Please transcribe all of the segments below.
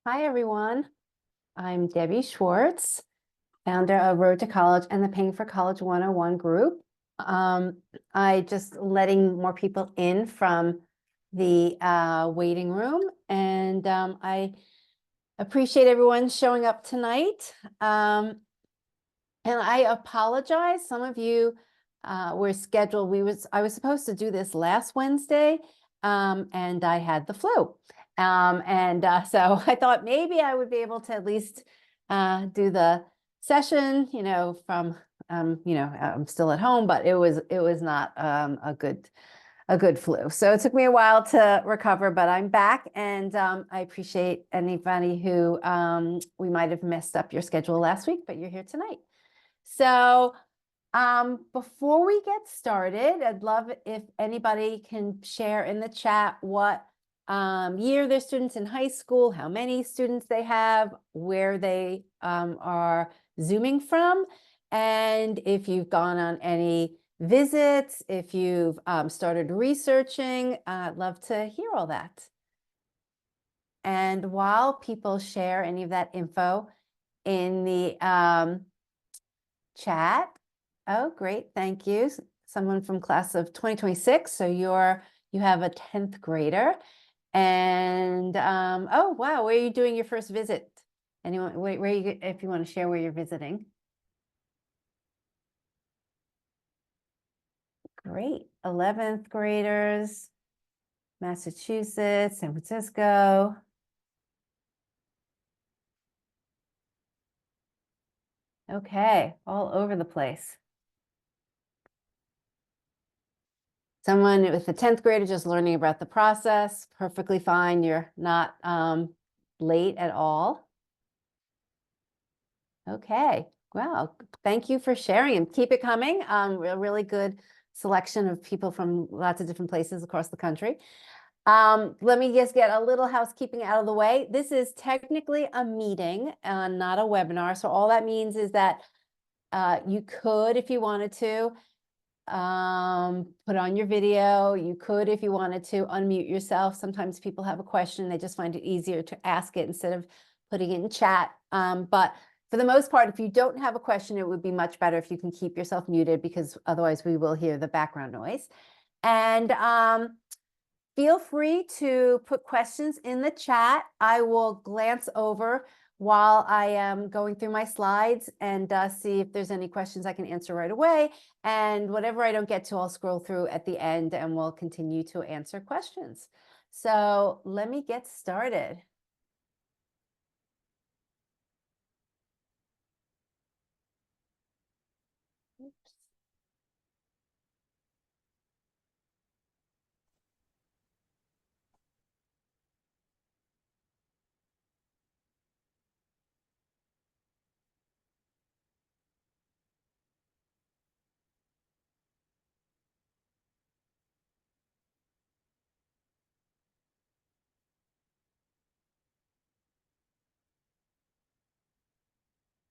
Hi, everyone. I'm Debbie Schwartz, founder of Road to College and the Paying for College 101 group. I just letting more people in from the waiting room, and I appreciate everyone showing up tonight. And I apologize. Some of you were scheduled. I was supposed to do this last Wednesday, and I had the flu. So I thought maybe I would be able to at least do the session, from, I'm still at home, but it was not a good flu. So it took me a while to recover, but I'm back, and I appreciate anybody who we might have messed up your schedule last week, but you're here tonight. So before we get started, I'd love if anybody can share in the chat what year their students in high school, how many students they have, where they are Zooming from, and if you've gone on any visits, if you've started researching. I'd love to hear all that. And while people share any of that info in the chat. Oh, great. Thank you. Someone from class of 2026. So you have a 10th grader. And oh, wow. Where are you doing your first visit? Anyone, where you, if you want to share where you're visiting. Great. 11th graders, Massachusetts, San Francisco. Okay, all over the place. Someone with a 10th grader just learning about the process, perfectly fine. You're not late at all. Okay, well, thank you for sharing and keep it coming. A really good selection of people from lots of different places across the country. Let me just get a little housekeeping out of the way. This is technically a meeting, not a webinar. So all that means is that you could, if you wanted to, put on your video. You could, if you wanted to, unmute yourself. Sometimes people have a question. They just find it easier to ask it instead of putting it in chat. But for the most part, if you don't have a question, it would be much better if you can keep yourself muted, because otherwise we will hear the background noise. And feel free to put questions in the chat. I will glance over while I am going through my slides and see if there's any questions I can answer right away. And whatever I don't get to, I'll scroll through at the end and we'll continue to answer questions. So let me get started. Oops.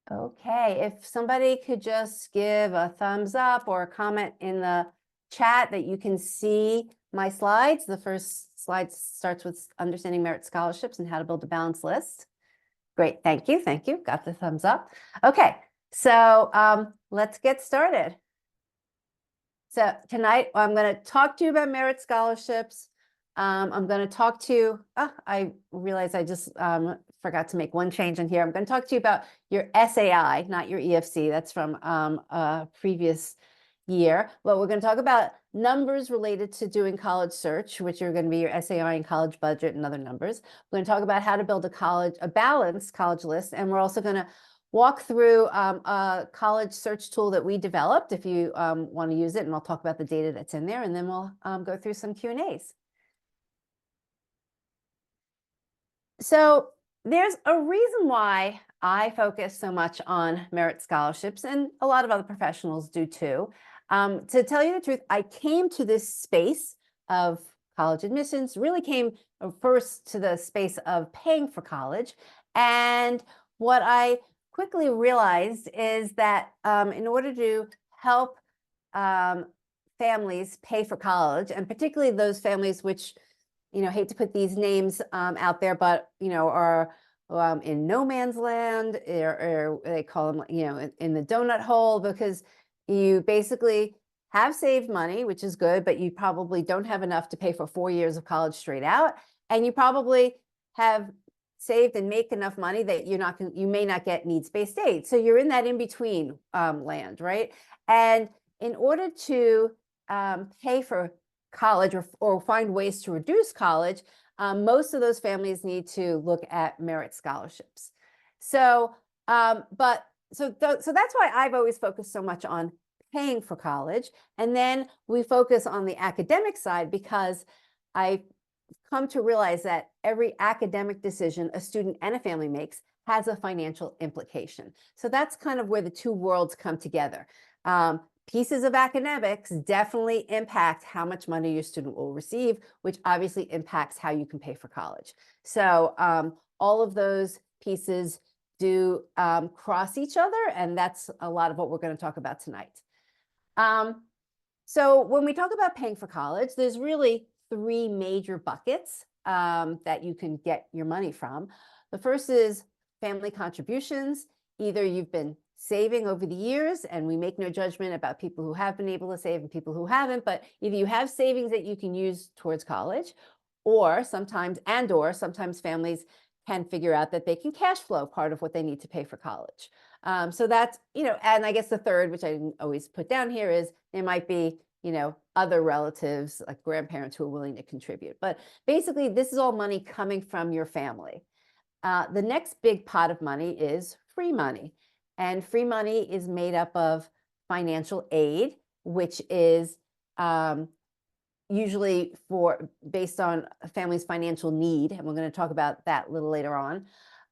Okay, if somebody could just give a thumbs up or a comment in the chat that you can see my slides. The first slide starts with understanding merit scholarships and how to build a balanced list. Great, thank you, thank you. Got the thumbs up. Okay, so let's get started. So tonight I'm going to talk to you about merit scholarships. I'm going to talk to you, I realize I just forgot to make one change in here. I'm going to talk to you about your SAI, not your EFC. That's from a previous year. But we're going to talk about numbers related to doing college search, which are going to be your SAI and college budget and other numbers. We're going to talk about how to build a balanced college list. And we're also going to walk through a college search tool that we developed if you want to use it. And I'll talk about the data that's in there. And then we'll go through some Q&As. So there's a reason why I focus so much on merit scholarships, and a lot of other professionals do too. To tell you the truth, I came to this space of college admissions, really came first to the space of paying for college. And what I quickly realized is that in order to help families pay for college, and particularly those families which hate to put these names out there, but are in no man's land, or they call them, in the donut hole, because you basically have saved money, which is good, but you probably don't have enough to pay for 4 years of college straight out. And you probably have saved and make enough money that you may not get needs-based aid. So you're in that in-between land, right? And in order to pay for college or find ways to reduce college, most of those families need to look at merit scholarships. So that's why I've always focused so much on paying for college. And then we focus on the academic side, because I come to realize that every academic decision a student and a family makes has a financial implication. So that's kind of where the two worlds come together. Pieces of academics definitely impact how much money your student will receive, which obviously impacts how you can pay for college. So all of those pieces do cross each other, and that's a lot of what we're going to talk about tonight. So when we talk about paying for college, there's really 3 major buckets that you can get your money from. The first is family contributions. Either you've been saving over the years, and we make no judgment about people who have been able to save and people who haven't, but either you have savings that you can use towards college, or sometimes families can figure out that they can cash flow part of what they need to pay for college. So that's, and I guess the third, which I didn't always put down here, is there might be, other relatives like grandparents who are willing to contribute. But basically, this is all money coming from your family. The next big pot of money is free money. And free money is made up of financial aid, which is usually based on a family's financial need. And we're going to talk about that a little later on.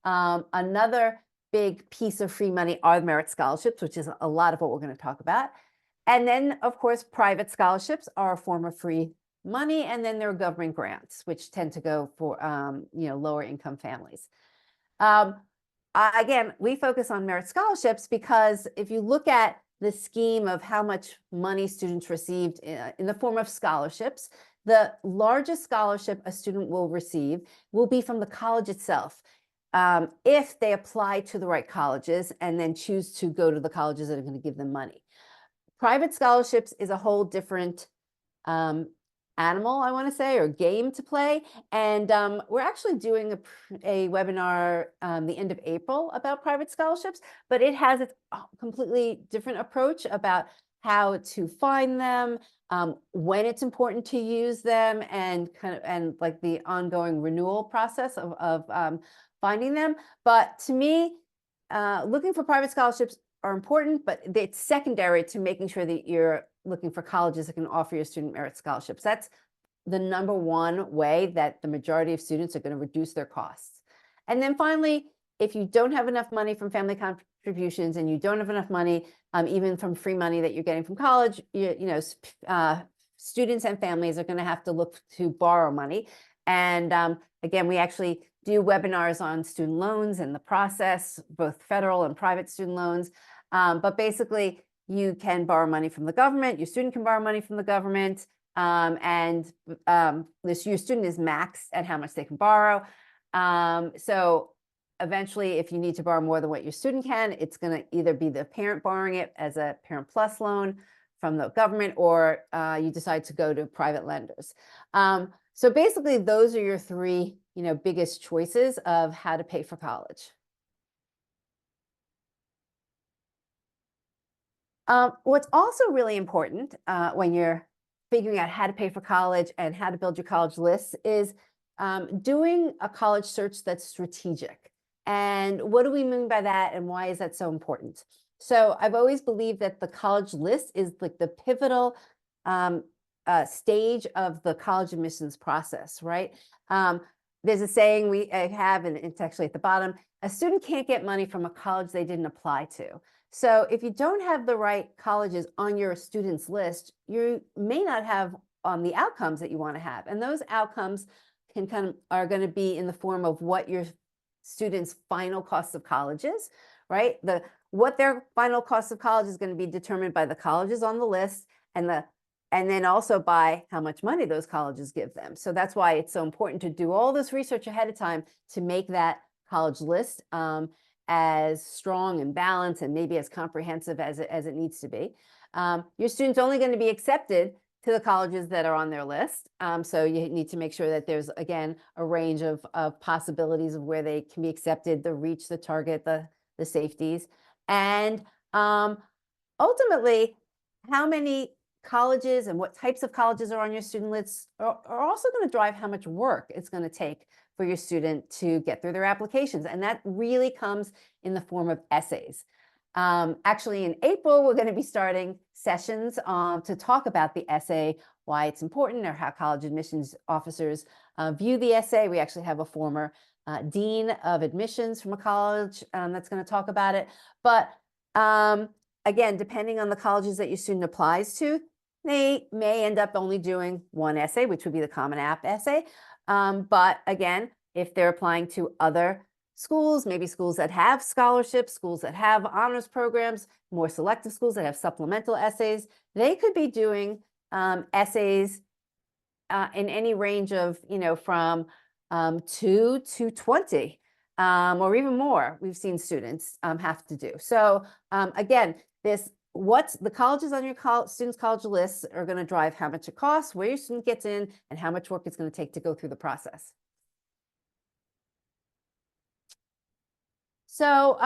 Another big piece of free money are merit scholarships, which is a lot of what we're going to talk about. And then, of course, private scholarships are a form of free money. And then there are government grants, which tend to go for lower income families. Again, we focus on merit scholarships because if you look at the scheme of how much money students received in the form of scholarships, the largest scholarship a student will receive will be from the college itself, if they apply to the right colleges and then choose to go to the colleges that are going to give them money. Private scholarships is a whole different animal, I want to say, or game to play. And we're actually doing a webinar the end of April about private scholarships, but it has a completely different approach about how to find them, when it's important to use them, and like the ongoing renewal process of finding them. But to me, looking for private scholarships are important, but it's secondary to making sure that you're looking for colleges that can offer your student merit scholarships. That's the number one way that the majority of students are going to reduce their costs. And then finally, if you don't have enough money from family contributions and you don't have enough money, even from free money that you're getting from college, students and families are going to have to look to borrow money. And again, we actually do webinars on student loans and the process, both federal and private student loans. But basically, you can borrow money from the government. Your student can borrow money from the government. Your student is maxed at how much they can borrow. So eventually, if you need to borrow more than what your student can, it's going to either be the parent borrowing it as a Parent Plus loan from the government, or you decide to go to private lenders. So basically, those are your 3, biggest choices of how to pay for college. What's also really important when you're figuring out how to pay for college and how to build your college lists is doing a college search that's strategic. And what do we mean by that, and why is that so important? So I've always believed that the college list is like the pivotal stage of the college admissions process, right? There's a saying we have, and it's actually at the bottom: a student can't get money from a college they didn't apply to. So if you don't have the right colleges on your students list, you may not have the outcomes that you want to have. And those outcomes are going to be in the form of what your students' final cost of college is, right? What their final cost of college is going to be determined by the colleges on the list, and then also by how much money those colleges give them. So that's why it's so important to do all this research ahead of time to make that college list as strong and balanced and maybe as comprehensive as it needs to be. Your student's only going to be accepted to the colleges that are on their list. So you need to make sure that there's, again, a range of possibilities of where they can be accepted, the reach, the target, the safeties. And ultimately, how many colleges and what types of colleges are on your student lists are also going to drive how much work it's going to take for your student to get through their applications. And that really comes in the form of essays. Actually, in April, we're going to be starting sessions to talk about the essay, why it's important, or how college admissions officers view the essay. We actually have a former dean of admissions from a college that's going to talk about it. But again, depending on the colleges that your student applies to, they may end up only doing one essay, which would be the Common App essay. But again, if they're applying to other schools, maybe schools that have scholarships, schools that have honors programs, more selective schools that have supplemental essays, they could be doing essays in any range of, from 2 to 20 or even more. We've seen students have to do. So again, what the colleges on your students' college lists are going to drive how much it costs, where your student gets in, and how much work it's going to take to go through the process. So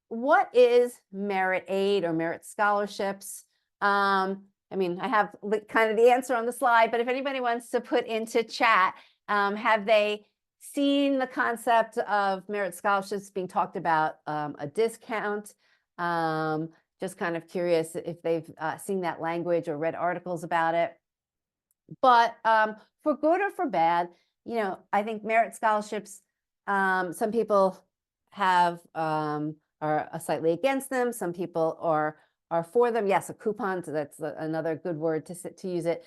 what is merit aid or merit scholarships? I mean, I have kind of the answer on the slide, but if anybody wants to put into chat, have they seen the concept of merit scholarships being talked about, a discount? Just kind of curious if they've seen that language or read articles about it. But for good or for bad, I think merit scholarships, some people are slightly against them. Some people are for them. Yes, a coupon, so that's another good word to use it.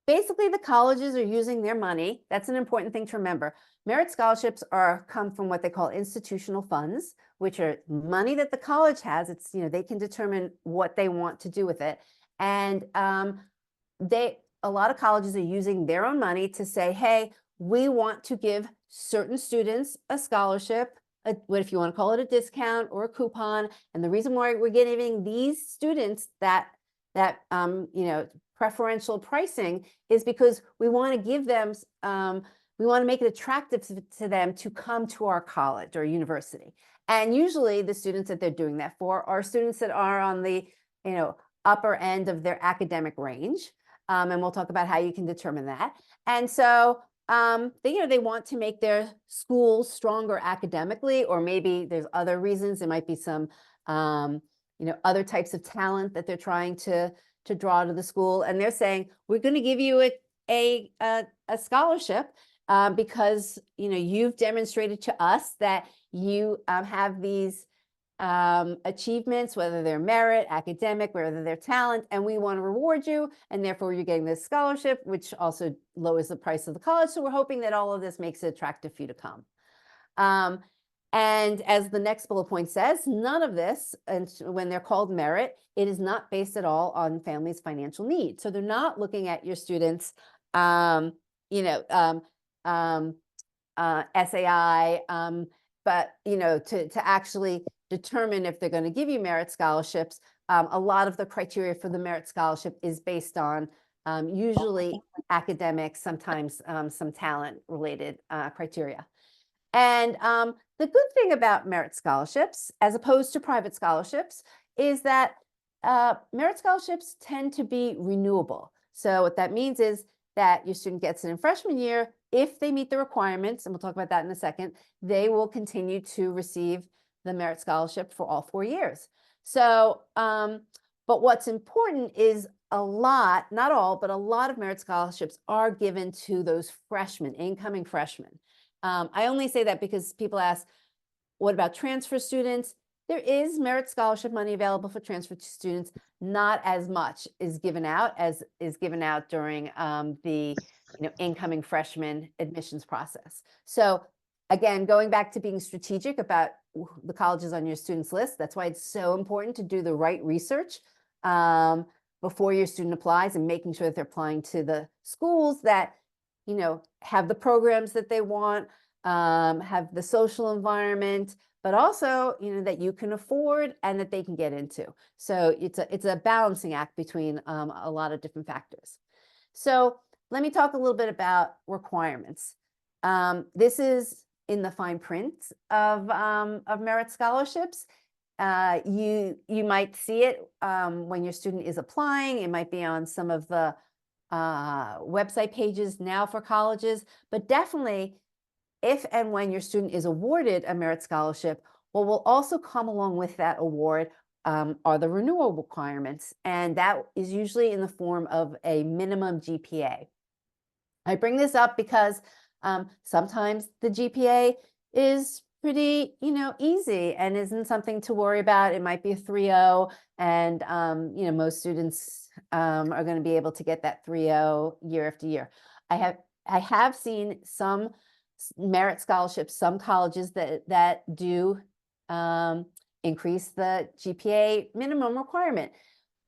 Basically, the colleges are using their money. That's an important thing to remember. Merit scholarships come from what they call institutional funds, which are money that the college has. It's, they can determine what they want to do with it. And a lot of colleges are using their own money to say, hey, we want to give certain students a scholarship, what if you want to call it a discount or a coupon. And the reason why we're giving these students that preferential pricing is because we want to give them, we want to make it attractive to them to come to our college or university. And usually the students that they're doing that for are students that are on the, upper end of their academic range. And we'll talk about how you can determine that. And so they want to make their schools stronger academically, or maybe there's other reasons. There might be some, other types of talent that they're trying to draw to the school. And they're saying, we're going to give you a scholarship because, you've demonstrated to us that you have these achievements, whether they're merit, academic, whether they're talent, and we want to reward you, and therefore you're getting this scholarship, which also lowers the price of the college. So we're hoping that all of this makes it attractive for you to come. And as the next bullet point says, none of this, and when they're called merit, it is not based at all on families' financial need. So they're not looking at your students, SAI, but to actually determine if they're going to give you merit scholarships. A lot of the criteria for the merit scholarship is based on usually academics, sometimes some talent related criteria. And the good thing about merit scholarships, as opposed to private scholarships, is that merit scholarships tend to be renewable. So what that means is that your student gets it in freshman year. If they meet the requirements, and we'll talk about that in a second, they will continue to receive the merit scholarship for all 4 years. So, but what's important is a lot, not all, but a lot of merit scholarships are given to those freshmen, incoming freshmen. I only say that because people ask, what about transfer students? There is merit scholarship money available for transfer students. Not as much is given out as is given out during the incoming freshman admissions process. So again, going back to being strategic about the colleges on your students list, that's why it's so important to do the right research before your student applies, and making sure that they're applying to the schools that have the programs that they want, have the social environment, but also, that you can afford and that they can get into. So it's a balancing act between a lot of different factors. So let me talk a little bit about requirements. This is in the fine print of merit scholarships. You might see it when your student is applying. It might be on some of the website pages now for colleges, but definitely if and when your student is awarded a merit scholarship, what will also come along with that award are the renewal requirements, and that is usually in the form of a minimum GPA. I bring this up because sometimes the GPA is pretty, easy and isn't something to worry about. It might be a 3.0, and most students are going to be able to get that 3.0 year after year. I have seen some merit scholarships, some colleges that do increase the GPA minimum requirement.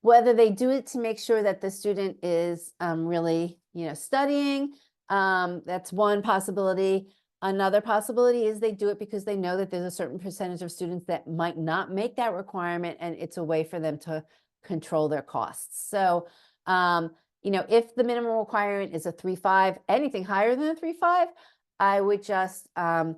Whether they do it to make sure that the student is really, studying, that's one possibility. Another possibility is they do it because they know that there's a certain percentage of students that might not make that requirement, and it's a way for them to control their costs. So, if the minimum requirement is a 3.5, anything higher than a 3.5, I would just have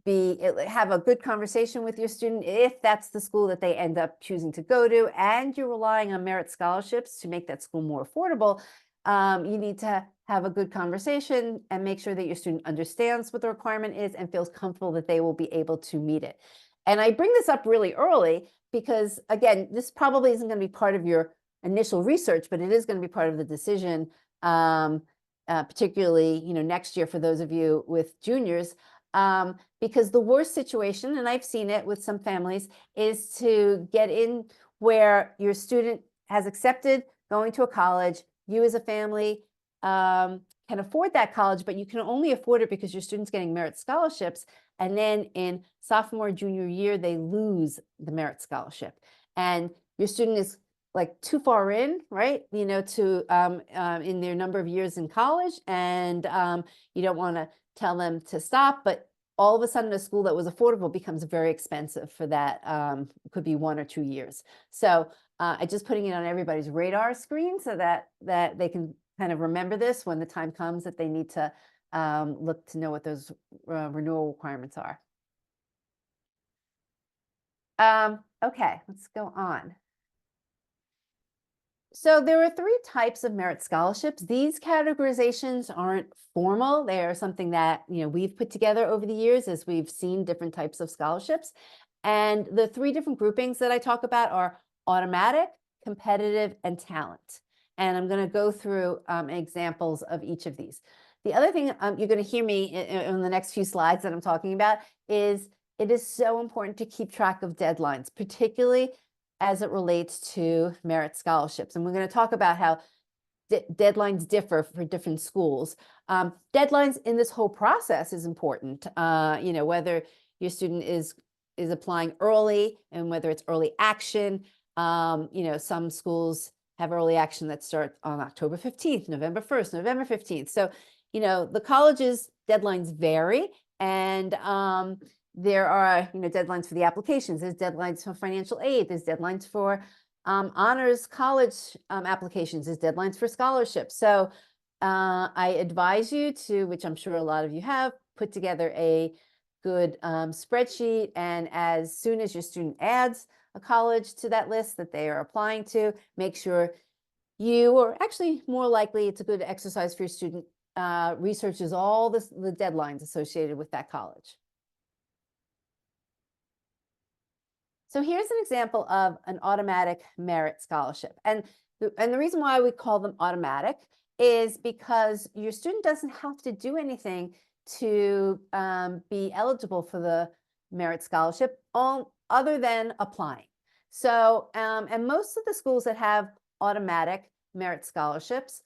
a good conversation with your student if that's the school that they end up choosing to go to, and you're relying on merit scholarships to make that school more affordable. You need to have a good conversation and make sure that your student understands what the requirement is and feels comfortable that they will be able to meet it. And I bring this up really early because, again, this probably isn't going to be part of your initial research, but it is going to be part of the decision, particularly, next year for those of you with juniors. Because the worst situation, and I've seen it with some families, is to get in where your student has accepted going to a college. You as a family can afford that college, but you can only afford it because your student's getting merit scholarships. And then in sophomore, junior year, they lose the merit scholarship. And your student is like too far in, right? To in their number of years in college. And you don't want to tell them to stop, but all of a sudden a school that was affordable becomes very expensive for that. Could be 1 or 2 years. So I just putting it on everybody's radar screen so that they can kind of remember this when the time comes that they need to look to know what those renewal requirements are. Okay, let's go on. So there are 3 types of merit scholarships. These categorizations aren't formal. They are something that, we've put together over the years as we've seen different types of scholarships. And the 3 different groupings that I talk about are automatic, competitive, and talent. And I'm going to go through examples of each of these. The other thing you're going to hear me in the next few slides that I'm talking about is it is so important to keep track of deadlines, particularly as it relates to merit scholarships. And we're going to talk about how deadlines differ for different schools. Deadlines in this whole process is important. Whether your student is applying early and whether it's early action. Some schools have early action that starts on October 15th, November 1st, November 15th. So, the college's deadlines vary, and there are, deadlines for the applications. There's deadlines for financial aid. There's deadlines for honors college applications. There's deadlines for scholarships. So I advise you to, which I'm sure a lot of you have, put together a good spreadsheet. And as soon as your student adds a college to that list that they are applying to, make sure you, or actually more likely, it's a good exercise for your student, researches all the deadlines associated with that college. So here's an example of an automatic merit scholarship. And the reason why we call them automatic is because your student doesn't have to do anything to be eligible for the merit scholarship other than applying. So, and most of the schools that have automatic merit scholarships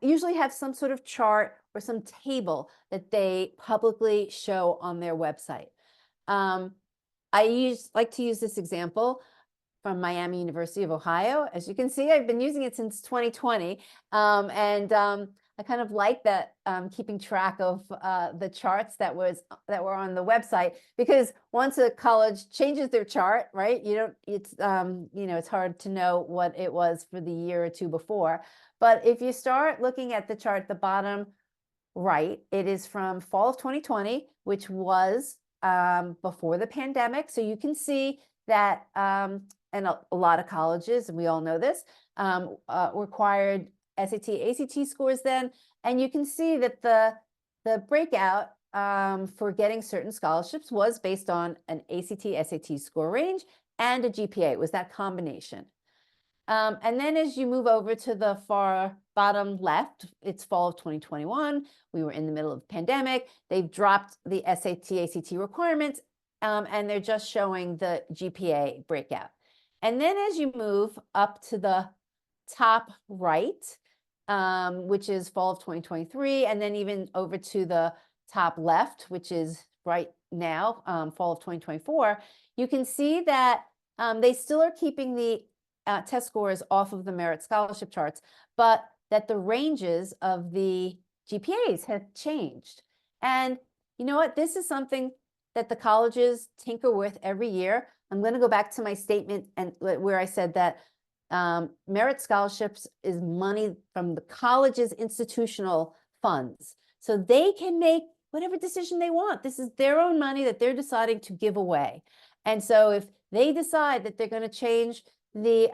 usually have some sort of chart or some table that they publicly show on their website. I like to use this example from Miami University of Ohio. As you can see, I've been using it since 2020. I kind of like that, keeping track of the charts that were on the website, because once a college changes their chart, right, it's it's hard to know what it was for the year or two before. But if you start looking at the chart at the bottom right, it is from fall of 2020, which was before the pandemic. So you can see that, and a lot of colleges, and we all know this, required SAT, ACT scores then, and you can see that the breakout for getting certain scholarships was based on an ACT, SAT score range and a GPA. It was that combination. And then as you move over to the far bottom left, it's fall of 2021. We were in the middle of the pandemic. They've dropped the SAT, ACT requirements, and they're just showing the GPA breakout. And then as you move up to the top right, which is fall of 2023, and then even over to the top left, which is right now, fall of 2024, you can see that they still are keeping the test scores off of the merit scholarship charts, but that the ranges of the GPAs have changed. And you know what? This is something that the colleges tinker with every year. I'm going to go back to my statement and where I said that merit scholarships is money from the college's institutional funds. So they can make whatever decision they want. This is their own money that they're deciding to give away. And so if they decide that they're going to change the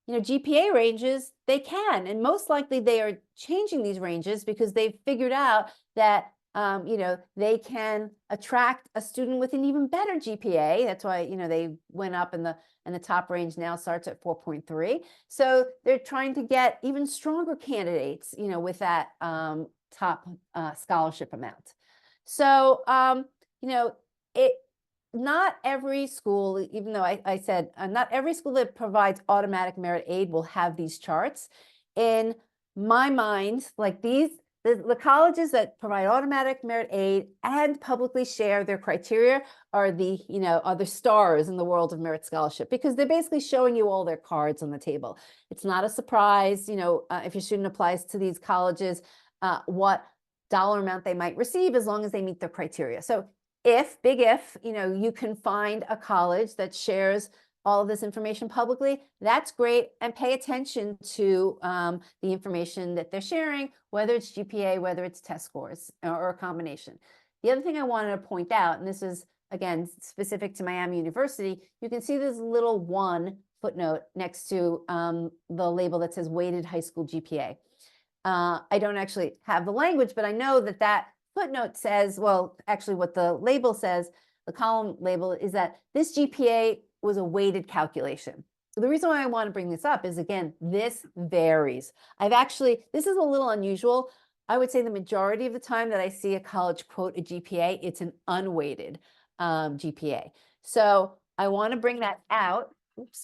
GPA ranges, they can, and most likely they are changing these ranges because they've figured out that they can attract a student with an even better GPA. That's why they went up, and the top range now starts at 4.3. So they're trying to get even stronger candidates, with that top scholarship amount. So not every school, even though I said not every school that provides automatic merit aid will have these charts. In my mind, like the colleges that provide automatic merit aid and publicly share their criteria are the stars in the world of merit scholarship, because they're basically showing you all their cards on the table. It's not a surprise, if your student applies to these colleges, what dollar amount they might receive as long as they meet their criteria. So if you can find a college that shares all of this information publicly, that's great. And pay attention to the information that they're sharing, whether it's GPA, whether it's test scores, or a combination. The other thing I wanted to point out, and this is, again, specific to Miami University, you can see this little 1 footnote next to the label that says weighted high school GPA. I don't actually have the language, but I know that footnote says, well, actually what the label says, the column label, is that this GPA was a weighted calculation. So the reason why I want to bring this up is, again, this varies. This is a little unusual. I would say the majority of the time that I see a college quote a GPA, it's an unweighted GPA. So I want to bring that out,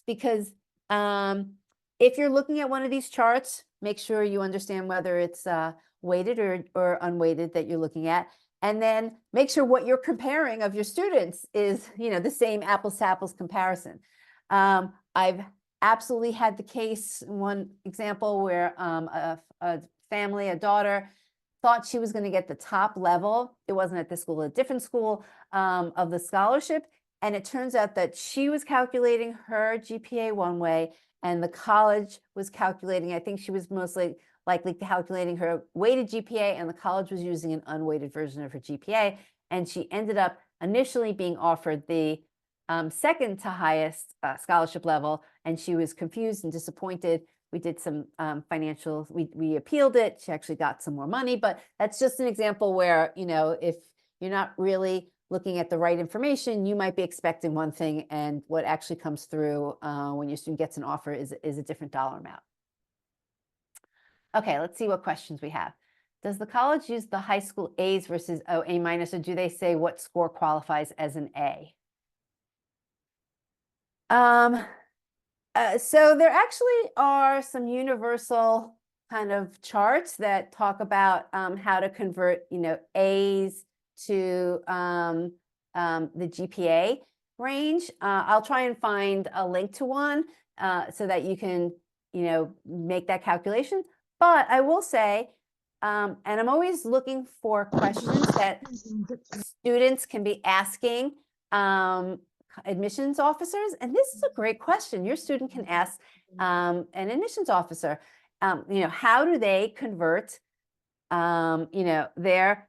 because if you're looking at one of these charts, make sure you understand whether it's weighted or unweighted that you're looking at, and then make sure what you're comparing of your students is the same apples to apples comparison. I've absolutely had the case, one example, where a family, a daughter, thought she was going to get the top level. It wasn't at this school, a different school, of the scholarship, and it turns out that she was calculating her GPA one way, and the college was calculating, I think she was mostly likely calculating her weighted GPA, and the college was using an unweighted version of her GPA. And she ended up initially being offered the second to highest scholarship level, and she was confused and disappointed. We did some financial, we appealed it. She actually got some more money, but that's just an example where, if you're not really looking at the right information, you might be expecting one thing, and what actually comes through when your student gets an offer is a different dollar amount. Okay, let's see what questions we have. Does the college use the high school A's versus A minus, or do they say what score qualifies as an A? So there actually are some universal kind of charts that talk about how to convert, A's to the GPA range. I'll try and find a link to one so that you can, make that calculation. But I will say and I'm always looking for questions that students can be asking admissions officers. And this is a great question. Your student can ask an admissions officer, how do they convert, their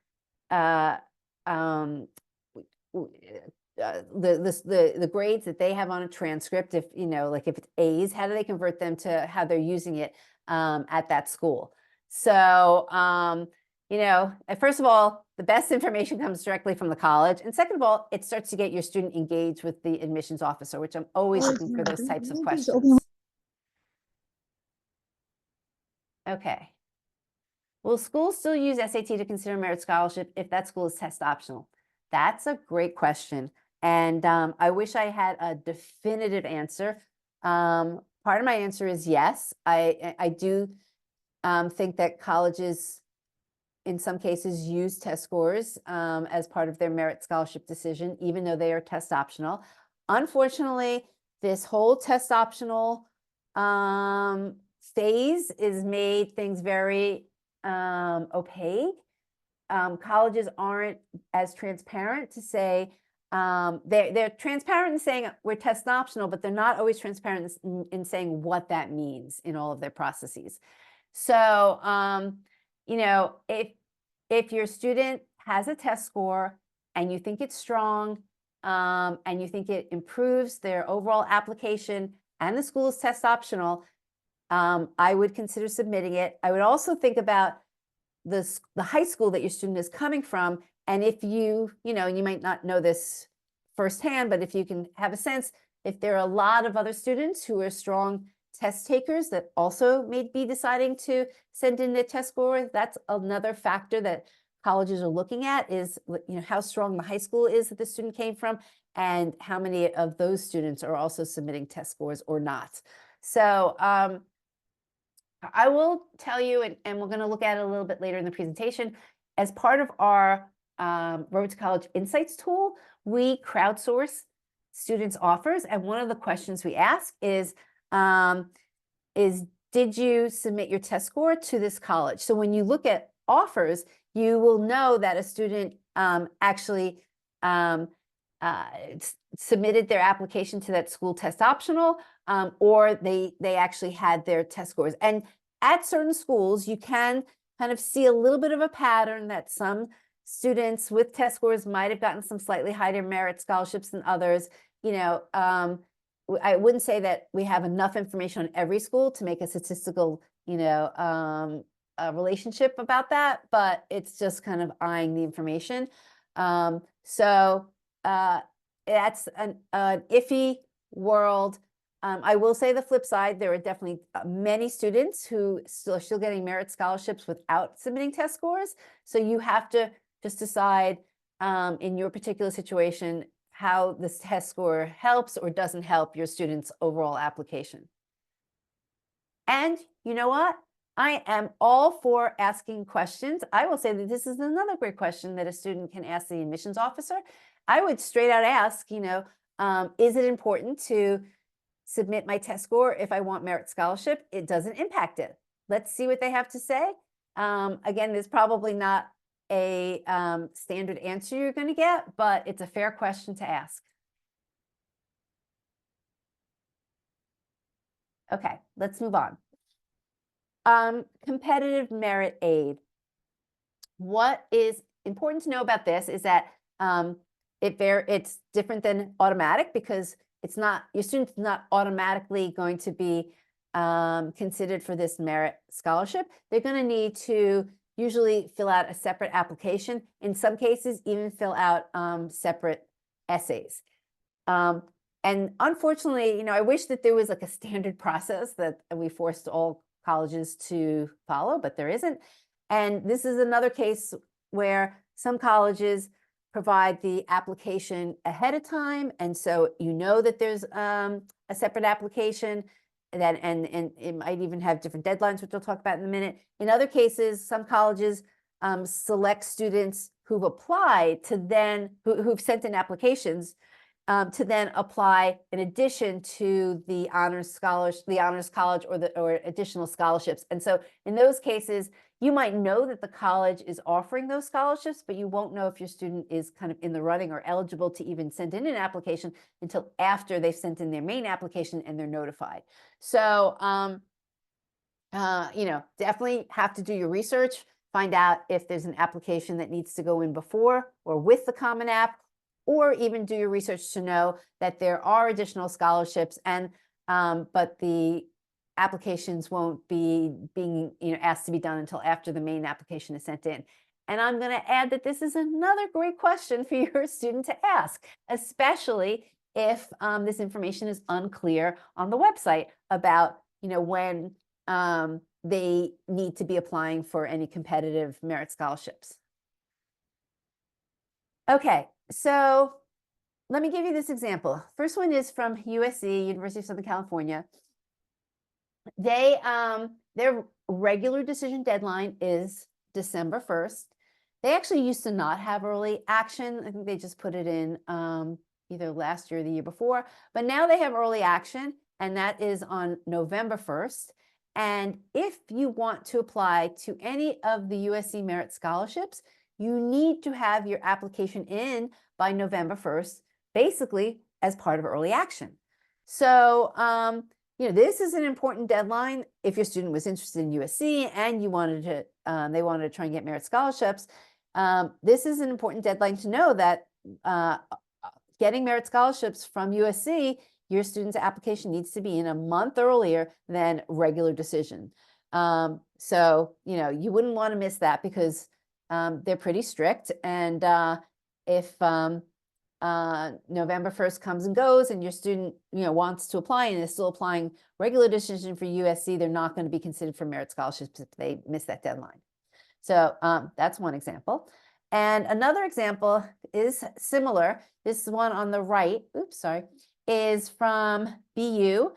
the grades that they have on a transcript, if like if it's A's, how do they convert them to how they're using it at that school? So first of all, the best information comes directly from the college, and second of all, it starts to get your student engaged with the admissions officer, which I'm always looking for those types of questions. Okay. Will schools still use SAT to consider merit scholarship if that school is test optional? That's a great question. And I wish I had a definitive answer. Part of my answer is yes. I do think that colleges, in some cases, use test scores as part of their merit scholarship decision, even though they are test optional. Unfortunately, this whole test optional phase is made things very opaque. Colleges aren't as transparent to say, they're transparent in saying we're test optional, but they're not always transparent in saying what that means in all of their processes. So, if your student has a test score and you think it's strong, and you think it improves their overall application and the school is test optional, I would consider submitting it. I would also think about the high school that your student is coming from. And if you might not know this firsthand, but if you can have a sense, if there are a lot of other students who are strong test takers that also may be deciding to send in their test score, that's another factor that colleges are looking at, is how strong the high school is that the student came from, and how many of those students are also submitting test scores or not. So I will tell you, and we're going to look at it a little bit later in the presentation, as part of our Road to College Insights tool, we crowdsource students' offers. And one of the questions we ask is did you submit your test score to this college? So when you look at offers, you will know that a student actually submitted their application to that school test optional, or they actually had their test scores. And at certain schools, you can kind of see a little bit of a pattern that some students with test scores might have gotten some slightly higher merit scholarships than others. I wouldn't say that we have enough information on every school to make a statistical, relationship about that, but it's just kind of eyeing the information. So that's an iffy world. I will say the flip side, there are definitely many students who are still getting merit scholarships without submitting test scores. So you have to just decide in your particular situation how this test score helps or doesn't help your student's overall application. And you know what? I am all for asking questions. I will say that this is another great question that a student can ask the admissions officer. I would straight out ask, is it important to submit my test score if I want merit scholarship? It doesn't impact it. Let's see what they have to say. Again, there's probably not a standard answer you're going to get, but it's a fair question to ask. Okay, let's move on. Competitive merit aid. What is important to know about this is that it's different than automatic, because it's not, your student's not automatically going to be considered for this merit scholarship. They're going to need to usually fill out a separate application. In some cases, even fill out separate essays. And unfortunately, I wish that there was like a standard process that we forced all colleges to follow, but there isn't. And this is another case where some colleges provide the application ahead of time, and so that there's a separate application, and it might even have different deadlines, which we'll talk about in a minute. In other cases, some colleges select students who've applied to then who've sent in applications to then apply in addition to the honors college or additional scholarships. And so in those cases, You might know that the college is offering those scholarships, but you won't know if your student is kind of in the running or eligible to even send in an application until after they've sent in their main application and they're notified. So, definitely have to do your research, find out if there's an application that needs to go in before or with the Common App, or even do your research to know that there are additional scholarships, and but the applications won't be being asked to be done until after the main application is sent in. And I'm going to add that this is another great question for your student to ask, especially if this information is unclear on the website about when they need to be applying for any competitive merit scholarships. Okay, so let me give you this example. First one is from USC, University of Southern California. They their regular decision deadline is December 1st. They actually used to not have early action. I think they just put it in either last year or the year before, but now they have early action, and that is on November 1st. And if you want to apply to any of the USC merit scholarships, you need to have your application in by November 1st, basically as part of early action. So, this is an important deadline. If your student was interested in USC and you wanted to, they wanted to try and get merit scholarships, this is an important deadline to know that getting merit scholarships from USC, your student's application needs to be in a month earlier than regular decision. So, you wouldn't want to miss that, because they're pretty strict. And if November 1st comes and goes and your student wants to apply and is still applying regular decision for USC, they're not going to be considered for merit scholarships if they miss that deadline. So that's one example. And another example is similar. This one on the right, is from BU.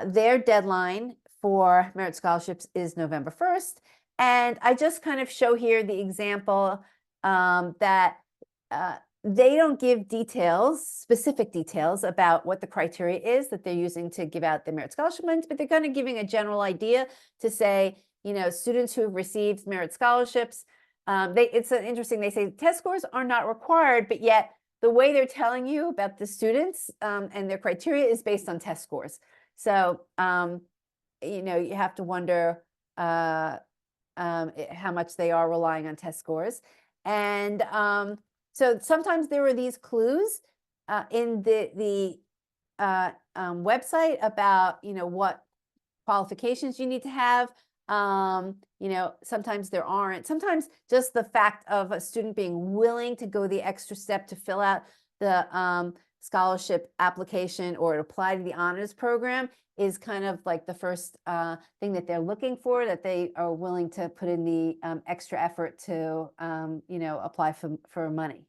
Their deadline for merit scholarships is November 1st. And I just kind of show here the example that they don't give details, specific details about what the criteria is that they're using to give out the merit scholarship funds, but they're kind of giving a general idea to say, students who have received merit scholarships, it's interesting, they say test scores are not required, but yet the way they're telling you about the students and their criteria is based on test scores. So, you have to wonder how much they are relying on test scores. And so sometimes there are these clues in the website about, what qualifications you need to have. Sometimes there aren't. Sometimes just the fact of a student being willing to go the extra step to fill out the scholarship application or apply to the honors program is kind of like the first thing that they're looking for, that they are willing to put in the extra effort to, apply for money.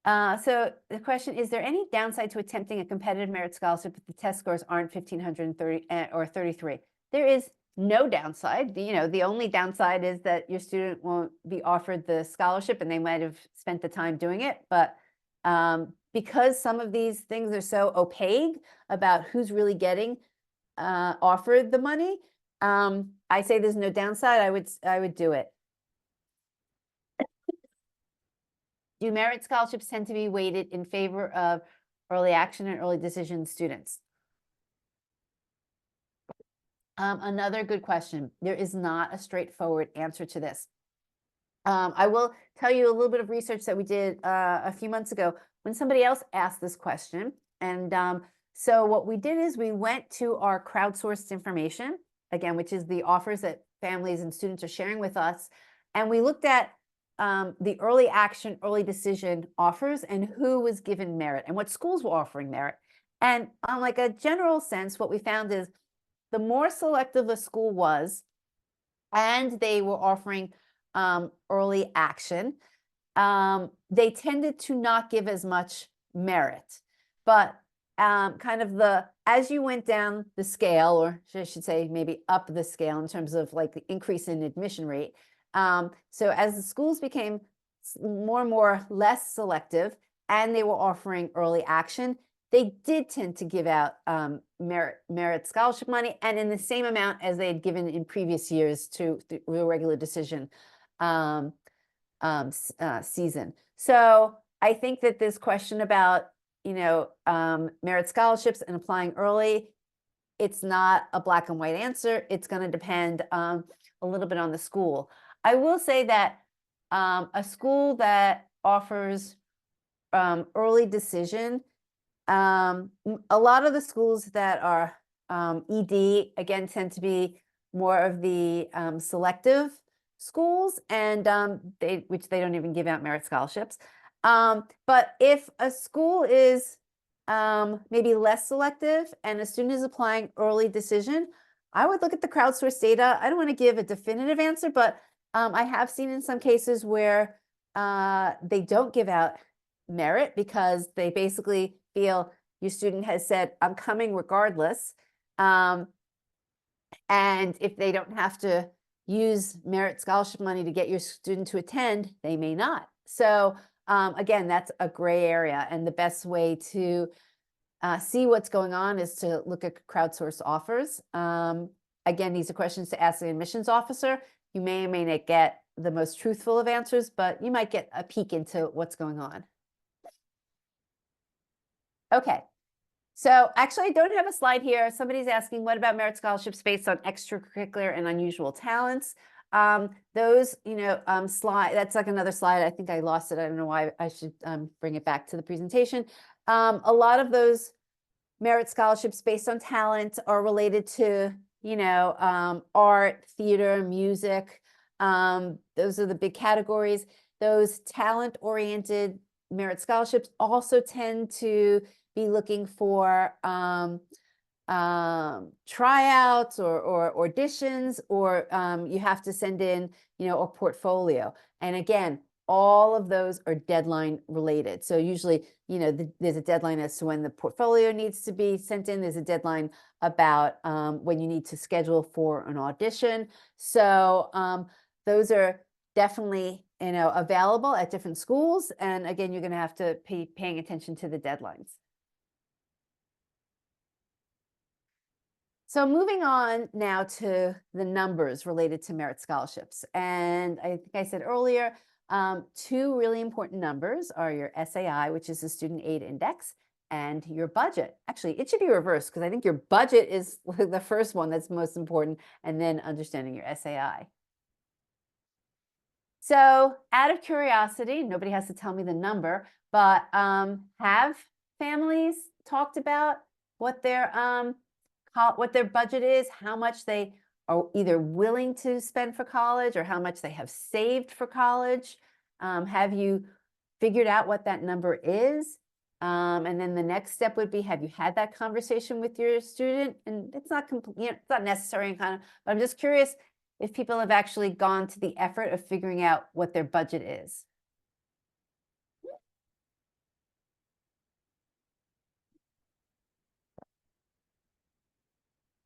So the question, is there any downside to attempting a competitive merit scholarship if the test scores aren't 1,530 or 33? There is no downside. The only downside is that your student won't be offered the scholarship and they might have spent the time doing it. But because some of these things are so opaque about who's really getting offered the money, I say there's no downside. I would do it. Do merit scholarships tend to be weighted in favor of early action and early decision students? Another good question. There is not a straightforward answer to this. I will tell you a little bit of research that we did a few months ago when somebody else asked this question. And so what we did is we went to our crowdsourced information, again, which is the offers that families and students are sharing with us. And we looked at the early action, early decision offers and who was given merit and what schools were offering merit. And on like a general sense, what we found is the more selective a school was, and they were offering early action, they tended to not give as much merit. But kind of as you went down the scale, or I should say maybe up the scale in terms of like the increase in admission rate. So as the schools became more and more less selective and they were offering early action, they did tend to give out merit scholarship money, and in the same amount as they had given in previous years to the regular decision season. So I think that this question about, merit scholarships and applying early, it's not a black and white answer. It's going to depend a little bit on the school. I will say that a school that offers early decision, a lot of the schools that are ED, again, tend to be more of the selective schools, and which they don't even give out merit scholarships. But if a school is maybe less selective and a student is applying early decision, I would look at the crowdsourced data. I don't want to give a definitive answer, but I have seen in some cases where they don't give out merit because they basically feel your student has said, I'm coming regardless. And if they don't have to use merit scholarship money to get your student to attend, they may not. So again, that's a gray area. And the best way to see what's going on is to look at crowdsourced offers. Again, these are questions to ask the admissions officer. You may or may not get the most truthful of answers, but you might get a peek into what's going on. Okay, so actually I don't have a slide here. Somebody's asking, what about merit scholarships based on extracurricular and unusual talents? Those, slide, that's like another slide. I think I lost it. I don't know why. I should bring it back to the presentation. A lot of those merit scholarships based on talent are related to, art, theater, music. Those are the big categories. Those talent-oriented merit scholarships also tend to be looking for tryouts or auditions, or you have to send in, a portfolio. And again, all of those are deadline related. So usually, there's a deadline as to when the portfolio needs to be sent in. There's a deadline about when you need to schedule for an audition. So those are definitely, available at different schools. And again, you're going to have to be paying attention to the deadlines. So moving on now to the numbers related to merit scholarships. And I think I said earlier, two really important numbers are your SAI, which is the Student Aid Index, and your budget. Actually, it should be reversed because I think your budget is the first one that's most important, and then understanding your SAI. So out of curiosity, nobody has to tell me the number, but have families talked about what their budget is, how much they are either willing to spend for college or how much they have saved for college? Have you figured out what that number is? And then the next step would be, have you had that conversation with your student? And it's not it's not necessary, but I'm just curious if people have actually gone to the effort of figuring out what their budget is.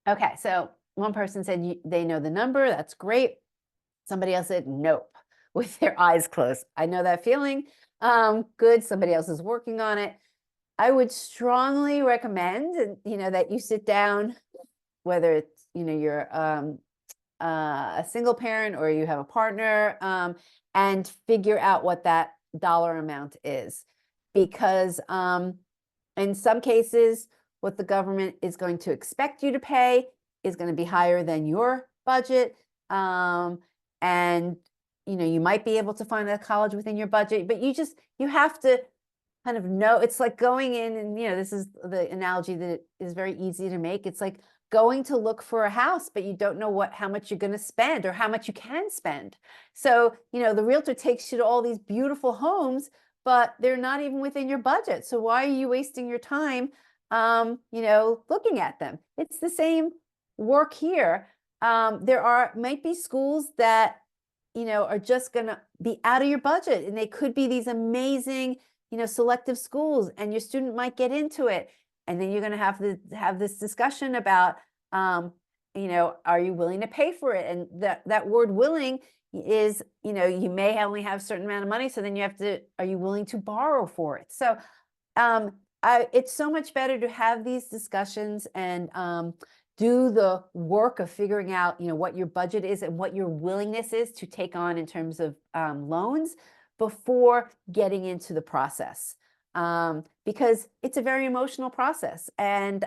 Okay, so one person said they know the number. That's great. Somebody else said nope, with their eyes closed. I know that feeling. Good. Somebody else is working on it. I would strongly recommend, that you sit down, whether it's, you're a single parent or you have a partner, and figure out what that dollar amount is. Because in some cases, what the government is going to expect you to pay is going to be higher than your budget. And, you might be able to find a college within your budget, but you have to kind of know. It's like going in and, this is the analogy that is very easy to make. It's like going to look for a house, but you don't know how much you're going to spend or how much you can spend. So, the realtor takes you to all these beautiful homes, but they're not even within your budget. So why are you wasting your time, looking at them? It's the same work here. There might be schools that, are just going to be out of your budget, and they could be these amazing, selective schools, and your student might get into it. And then you're going to have this discussion about, are you willing to pay for it? And that word willing is, you may only have a certain amount of money. So then are you willing to borrow for it? So I it's so much better to have these discussions and do the work of figuring out, what your budget is and what your willingness is to take on in terms of loans before getting into the process. Because it's a very emotional process. And,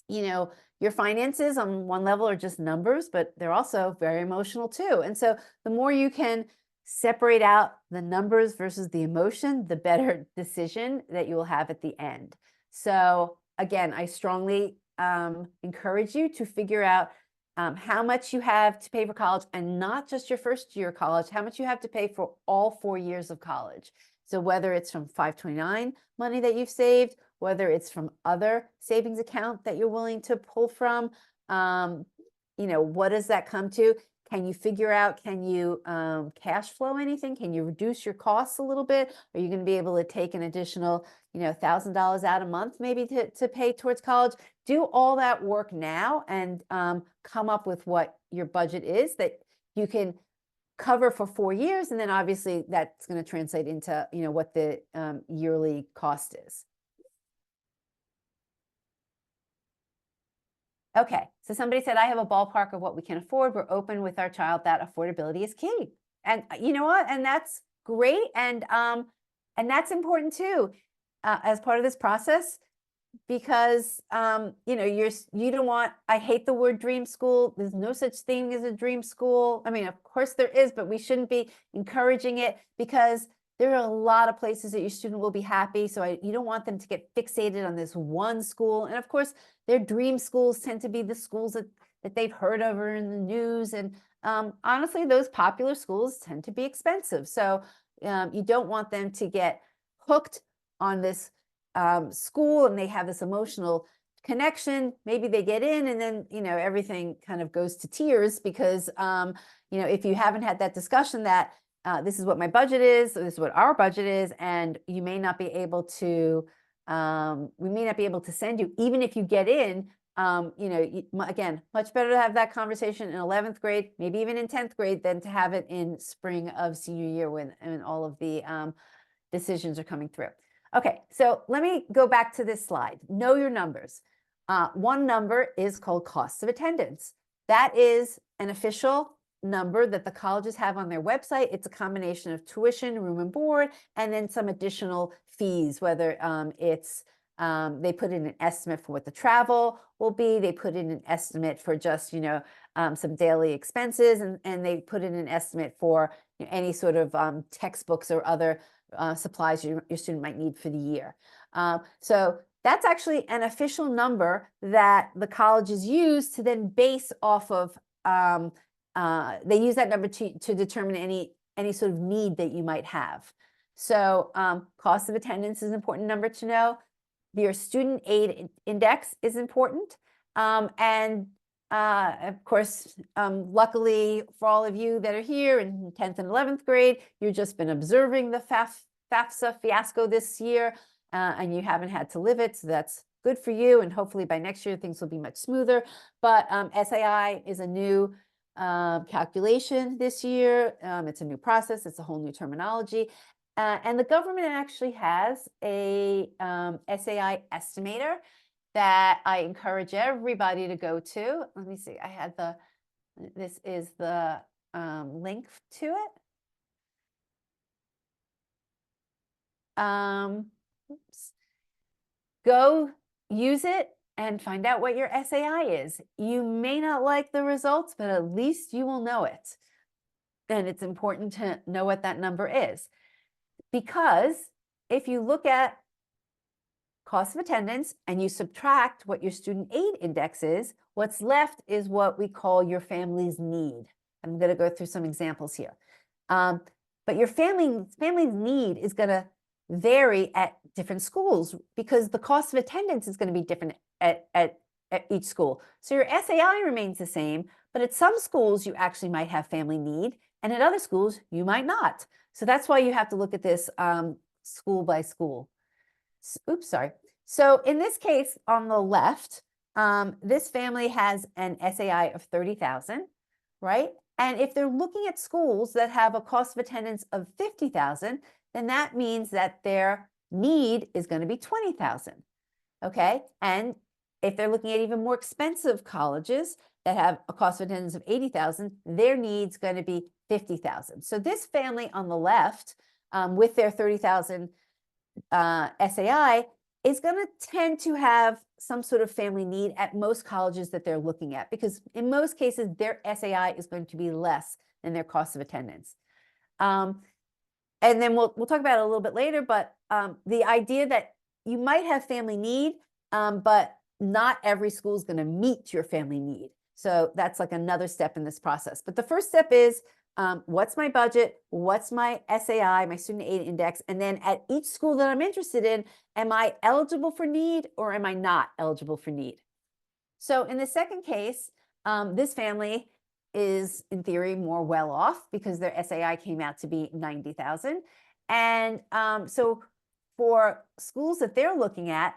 your finances on one level are just numbers, but they're also very emotional too. And so the more you can separate out the numbers versus the emotion, the better decision that you will have at the end. So again, I strongly encourage you to figure out how much you have to pay for college, and not just your first year of college, how much you have to pay for all 4 years of college. So whether it's from 529 money that you've saved, whether it's from other savings account that you're willing to pull from, what does that come to? Can you figure out, can you cash flow anything? Can you reduce your costs a little bit? Are you going to be able to take an additional, $1,000 out a month maybe to pay towards college? Do all that work now and come up with what your budget is that you can cover for 4 years. And then obviously that's going to translate into, what the yearly cost is. Okay, so somebody said, I have a ballpark of what we can afford. We're open with our child that affordability is key. And you know what? And that's great. And that's important too, as part of this process, because you don't want, I hate the word dream school. There's no such thing as a dream school. I mean, of course there is, but we shouldn't be encouraging it, because there are a lot of places that your student will be happy. So you don't want them to get fixated on this one school. And of course, their dream schools tend to be the schools that they've heard of or in the news. And honestly, those popular schools tend to be expensive. So you don't want them to get hooked on this school, and they have this emotional connection. Maybe they get in, and then everything kind of goes to tears, because if you haven't had that discussion that this is what my budget is, this is what our budget is, and you may not be able to we may not be able to send you, even if you get in. Again, much better to have that conversation in 11th grade, maybe even in 10th grade, than to have it in spring of senior year when all of the decisions are coming through. Okay, so let me go back to this slide. Know your numbers. One number is called cost of attendance. That is an official number that the colleges have on their website. It's a combination of tuition, room and board, and then some additional fees, whether it's they put in an estimate for what the travel will be, they put in an estimate for just some daily expenses, and they put in an estimate for any sort of textbooks or other supplies your student might need for the year. So that's actually an official number that the colleges use to then base off of. They use that number to determine any sort of need that you might have. So cost of attendance is an important number to know. Your student aid index is important. And of course, luckily for all of you that are here in 10th and 11th grade, you've just been observing the FAFSA fiasco this year, and you haven't had to live it. So that's good for you. And hopefully by next year, things will be much smoother. But SAI is a new calculation this year. It's a new process. It's a whole new terminology. And the government actually has a SAI estimator that I encourage everybody to go to. Let me see. I had this is the link to it. Oops. Go use it and find out what your SAI is. You may not like the results, but at least you will know it. And it's important to know what that number is. Because if you look at cost of attendance and you subtract what your student aid index is, what's left is what we call your family's need. I'm going to go through some examples here. But your family's need is going to vary at different schools, because the cost of attendance is going to be different at each school. So your SAI remains the same, but at some schools you actually might have family need, and at other schools you might not. So that's why you have to look at this school by school. Oops, sorry. So in this case on the left, this family has an SAI of 30,000, right? And if they're looking at schools that have a cost of attendance of 50,000, then that means that their need is going to be 20,000. Okay. And if they're looking at even more expensive colleges that have a cost of attendance of 80,000, their need's going to be 50,000. So this family on the left, with their 30,000 SAI, is going to tend to have some sort of family need at most colleges that they're looking at, because in most cases, their SAI is going to be less than their cost of attendance. And then we'll talk about it a little bit later, but the idea that you might have family need, but not every school is going to meet your family need. So that's like another step in this process. But the first step is, what's my budget? What's my SAI, my student aid index? And then at each school that I'm interested in, am I eligible for need or am I not eligible for need? So in the second case, this family is in theory more well off because their SAI came out to be 90,000. And so for schools that they're looking at,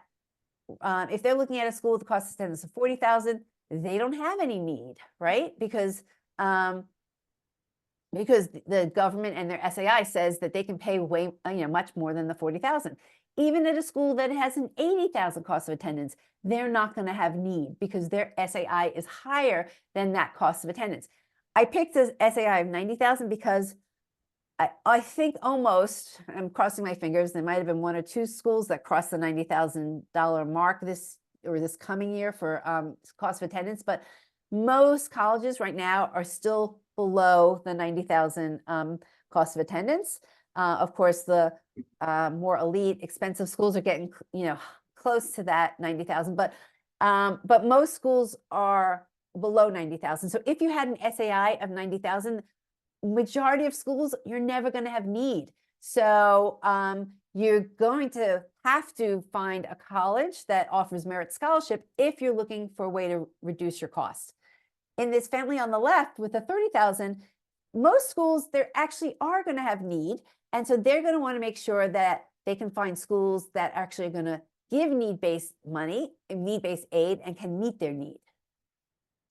if they're looking at a school with a cost of attendance of 40,000, they don't have any need, right? Because the government and their SAI says that they can pay way, much more than the 40,000. Even at a school that has an 80,000 cost of attendance, they're not going to have need because their SAI is higher than that cost of attendance. I picked a SAI of 90,000 because I think almost, I'm crossing my fingers, there might have been one or two schools that crossed the $90,000 mark this coming year for cost of attendance, but most colleges right now are still below the 90,000 cost of attendance. Of course, the more elite, expensive schools are getting, close to that 90,000, but most schools are below 90,000. So if you had an SAI of 90,000, majority of schools, you're never going to have need. So you're going to have to find a college that offers merit scholarship if you're looking for a way to reduce your costs. In this family on the left with the 30,000, most schools, there actually are going to have need. And so they're going to want to make sure that they can find schools that actually are going to give need-based money, need-based aid, and can meet their need.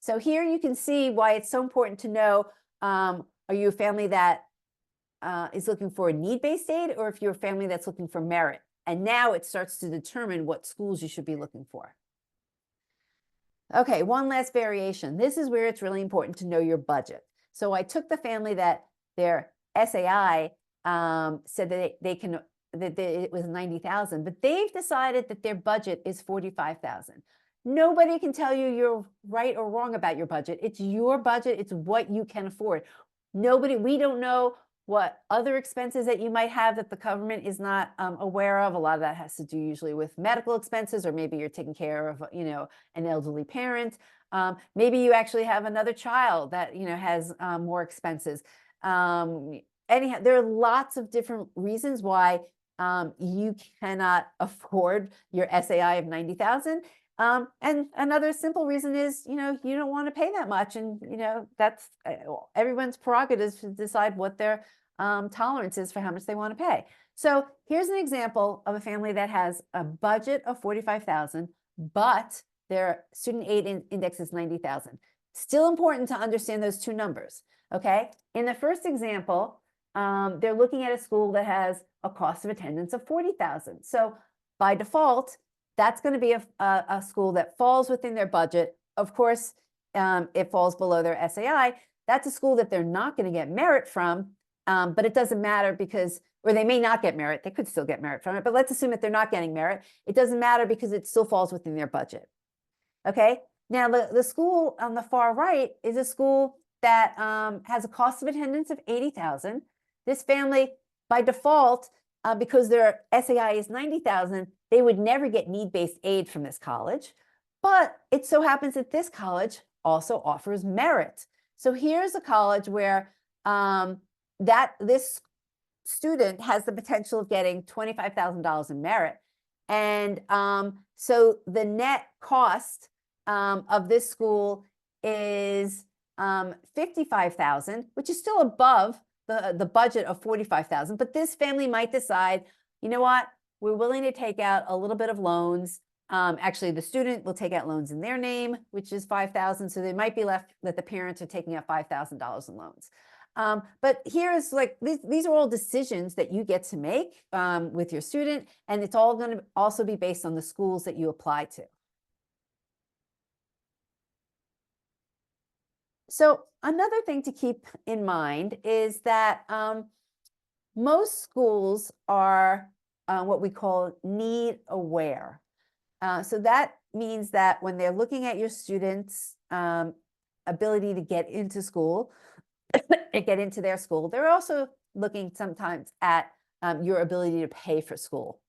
So here you can see why it's so important to know, are you a family that is looking for a need-based aid, or if you're a family that's looking for merit? And now it starts to determine what schools you should be looking for. Okay, one last variation. This is where it's really important to know your budget. So I took the family that their SAI said that it was 90,000, but they've decided that their budget is 45,000. Nobody can tell you you're right or wrong about your budget. It's your budget. It's what you can afford. We don't know what other expenses that you might have that the government is not aware of. A lot of that has to do usually with medical expenses, or maybe you're taking care of, an elderly parent. Maybe you actually have another child that, has more expenses. Anyhow, there are lots of different reasons why you cannot afford your SAI of 90,000. And another simple reason is, you don't want to pay that much. And, that's everyone's prerogative to decide what their tolerance is for how much they want to pay. So here's an example of a family that has a budget of 45,000, but their student aid index is 90,000. Still important to understand those two numbers. Okay. In the first example, they're looking at a school that has a cost of attendance of 40,000. So by default, that's going to be a school that falls within their budget. Of course, it falls below their SAI. That's a school that they're not going to get merit from, but it doesn't matter or they may not get merit. They could still get merit from it, but let's assume that they're not getting merit. It doesn't matter because it still falls within their budget. Okay. Now, the school on the far right is a school that has a cost of attendance of 80,000. This family, by default, because their SAI is 90,000, they would never get need-based aid from this college. But it so happens that this college also offers merit. So here's a college where this student has the potential of getting $25,000 in merit. And so the net cost of this school is 55,000, which is still above the budget of 45,000. But this family might decide, you know what, we're willing to take out a little bit of loans. Actually, the student will take out loans in their name, which is 5,000. So they might be left that the parents are taking out $5,000 in loans. But here is like, these are all decisions that you get to make with your student, and it's all going to also be based on the schools that you apply to. So another thing to keep in mind is that most schools are what we call need aware. So that means that when they're looking at your students' ability to get into school, get into their school, they're also looking sometimes at your ability to pay for school.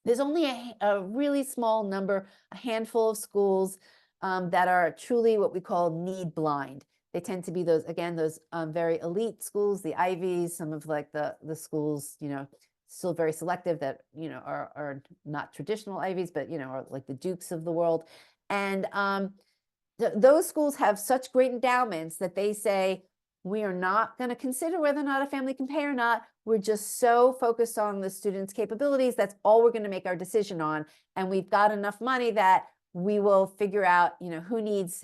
There's only a really small number, a handful of schools that are truly what we call need blind. They tend to be those, again, those very elite schools, the Ivies, some of like the schools, still very selective that, are not traditional Ivies, but, are like the Dukes of the world. And those schools have such great endowments that they say, we are not going to consider whether or not a family can pay or not. We're just so focused on the student's capabilities. That's all we're going to make our decision on. And we've got enough money that we will figure out, who needs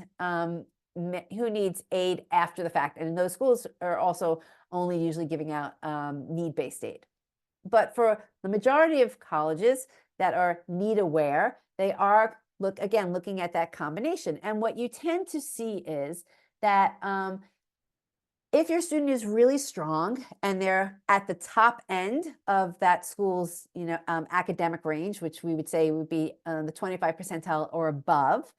aid after the fact. And those schools are also only usually giving out need-based aid. But for the majority of colleges that are need aware, they are looking at that combination. And what you tend to see is that if your student is really strong and they're at the top end of that school's academic range, which we would say would be the 25th percentile or above,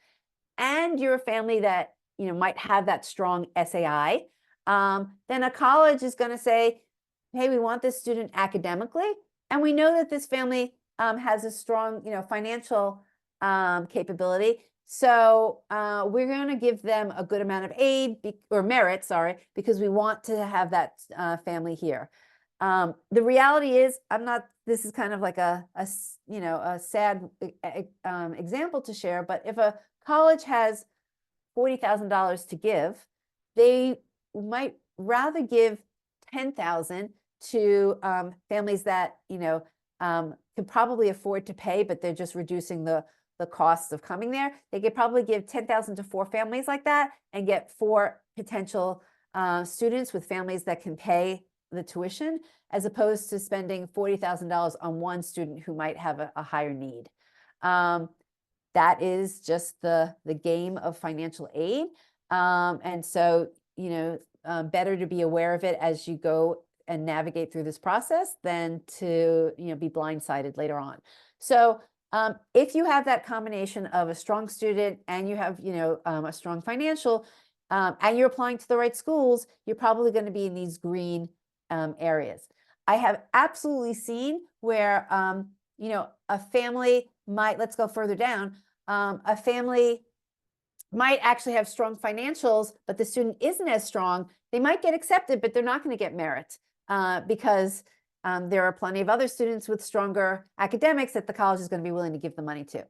and you're a family that might have that strong SAI, then a college is going to say, hey, we want this student academically, and we know that this family has a strong financial capability. So we're going to give them a good amount of aid or merit, because we want to have that family here. The reality is, this is kind of like a sad example to share, but if a college has $40,000 to give, they might rather give $10,000 to families that can probably afford to pay, but they're just reducing the costs of coming there. They could probably give $10,000 to 4 families like that and get 4 potential students with families that can pay the tuition, as opposed to spending $40,000 on one student who might have a higher need. That is just the game of financial aid. And so, better to be aware of it as you go and navigate through this process than to, be blindsided later on. So if you have that combination of a strong student and you have, a strong financial, and you're applying to the right schools, you're probably going to be in these green areas. I have absolutely seen where, a family might, let's go further down, a family might actually have strong financials, but the student isn't as strong. They might get accepted, but they're not going to get merit because there are plenty of other students with stronger academics that the college is going to be willing to give the money to.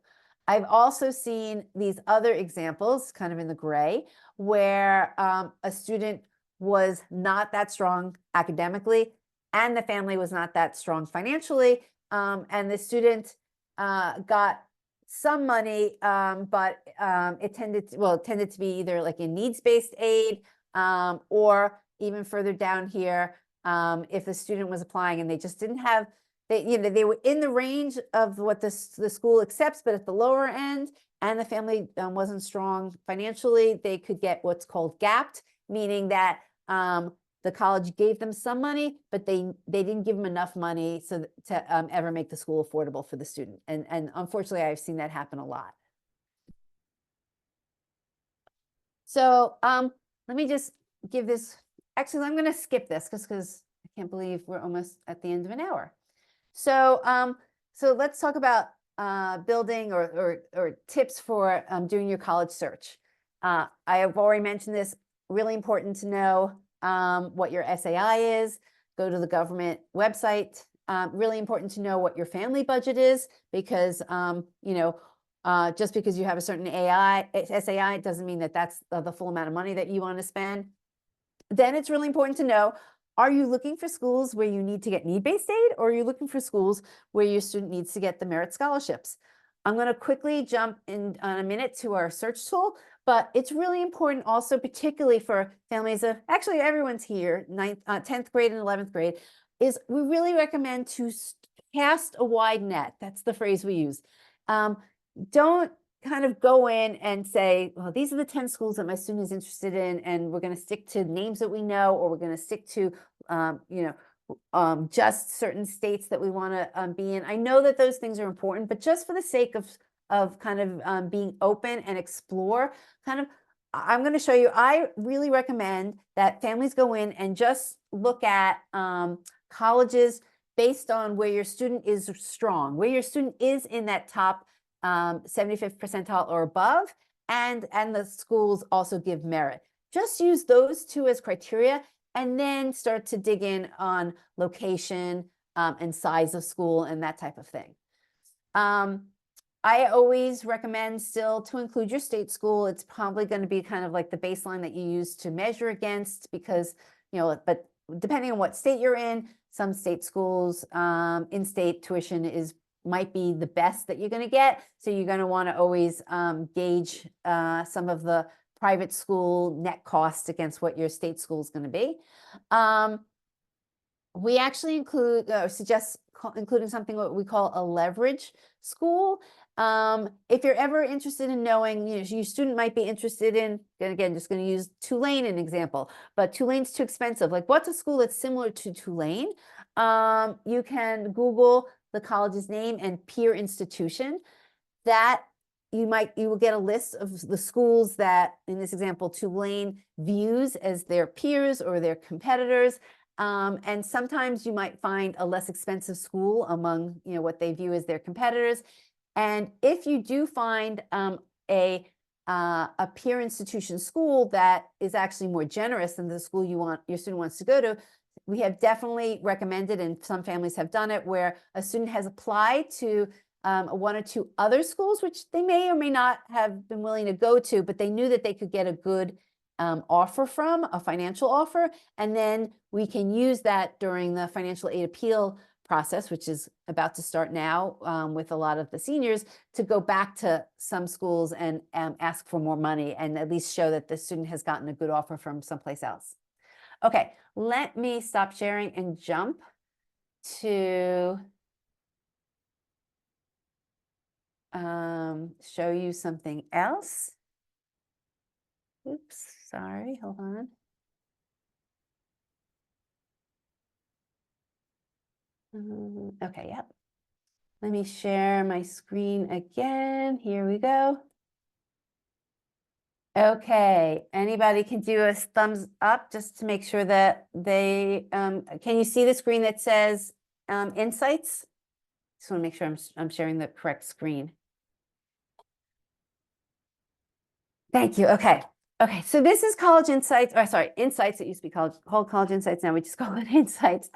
I've also seen these other examples, kind of in the gray, where a student was not that strong academically and the family was not that strong financially, and the student got some money, but it tended to be either like in needs-based aid, or even further down here, if the student was applying and they just didn't have, they were in the range of what the school accepts, but at the lower end, and the family wasn't strong financially, they could get what's called gapped, meaning that the college gave them some money, but they didn't give them enough money to ever make the school affordable for the student. And unfortunately, I've seen that happen a lot. So let me just give this, actually, I'm going to skip this because I can't believe we're almost at the end of an hour. So so let's talk about building or tips for doing your college search. I have already mentioned this, really important to know what your SAI is. Go to the government website. Really important to know what your family budget is, because just because you have a certain SAI doesn't mean that that's the full amount of money that you want to spend. Then it's really important to know, are you looking for schools where you need to get need-based aid, or are you looking for schools where your student needs to get the merit scholarships? I'm going to quickly jump in a minute to our search tool, But it's really important also, particularly for families of, actually everyone's here, 10th grade and 11th grade, is we really recommend to cast a wide net. That's the phrase we use. Don't kind of go in and say, well, these are the 10 schools that my student is interested in, and we're going to stick to names that we know, or we're going to stick to, just certain states that we want to be in. I know that those things are important, but just for the sake of kind of being open and explore, kind of, I'm going to show you, I really recommend that families go in and just look at colleges based on where your student is strong, where your student is in that top 75th percentile or above, and the schools also give merit. Just use those two as criteria, and then start to dig in on location and size of school and that type of thing. I always recommend still to include your state school. It's probably going to be kind of like the baseline that you use to measure against, because, but depending on what state you're in, some state schools, in-state tuition might be the best that you're going to get. So you're going to want to always gauge some of the private school net cost against what your state school is going to be. We actually suggest including something what we call a leverage school. If you're ever interested in knowing, your student might be interested in, and again, just going to use Tulane an example, but Tulane's too expensive. Like, what's a school that's similar to Tulane? You can Google the college's name and peer institution. That you will get a list of the schools that, in this example, Tulane views as their peers or their competitors. And sometimes you might find a less expensive school among, what they view as their competitors. And if you do find a peer institution school that is actually more generous than the school your student wants to go to, we have definitely recommended, and some families have done it, where a student has applied to one or two other schools, which they may or may not have been willing to go to, but they knew that they could get a good offer from, a financial offer, and then we can use that during the financial aid appeal process, which is about to start now with a lot of the seniors, to go back to some schools and ask for more money, and at least show that the student has gotten a good offer from someplace else. Okay, let me stop sharing and jump to show you something else. Oops, sorry, hold on. Okay, yep. Let me share my screen again. Here we go. Okay, anybody can do a thumbs up just to make sure that they, can you see the screen that says Insights? Just want to make sure I'm sharing the correct screen. Thank you, okay. Okay, so this is College Insights, or sorry, Insights. It used to be called College Insights, now we just call it Insights.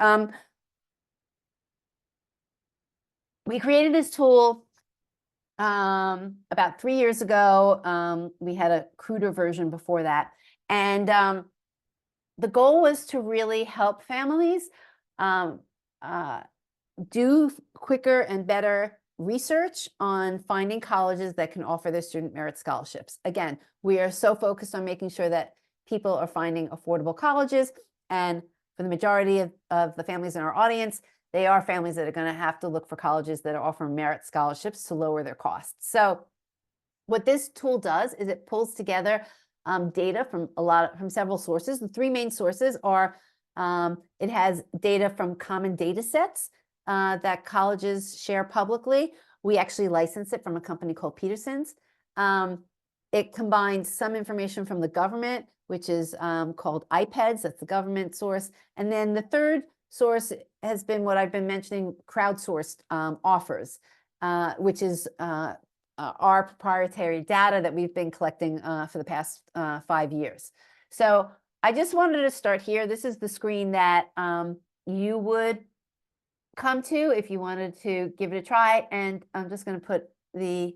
We created this tool about 3 years ago. We had a cruder version before that. And the goal was to really help families do quicker and better research on finding colleges that can offer their student merit scholarships. Again, we are so focused on making sure that people are finding affordable colleges. And for the majority of the families in our audience, they are families that are going to have to look for colleges that are offering merit scholarships to lower their costs. So what this tool does is it pulls together data from several sources. The three main sources are, it has data from common data sets that colleges share publicly. We actually license it from a company called Peterson's. It combines some information from the government, which is called IPEDS, that's the government source. And then the third source has been what I've been mentioning, crowdsourced offers, which is our proprietary data that we've been collecting for the past 5 years. So I just wanted to start here. This is the screen that you would come to if you wanted to give it a try. And I'm just going to put the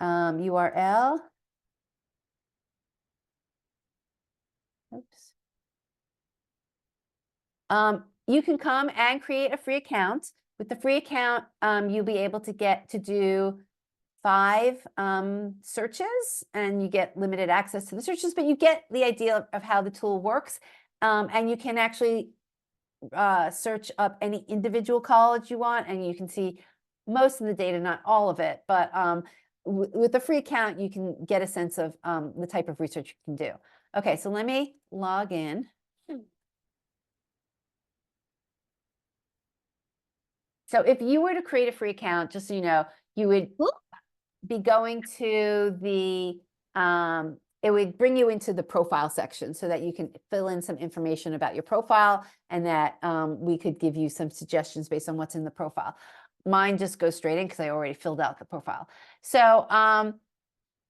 URL. Oops. You can come and create a free account. With the free account, you'll be able to get to do 5 searches, and you get limited access to the searches, but you get the idea of how the tool works. And you can actually search up any individual college you want, and you can see most of the data, not all of it, but with a free account, you can get a sense of the type of research you can do. Okay, so let me log in. So if you were to create a free account, just so you know, you would be going to the, it would bring you into the profile section so that you can fill in some information about your profile, and that we could give you some suggestions based on what's in the profile. Mine just goes straight in because I already filled out the profile. So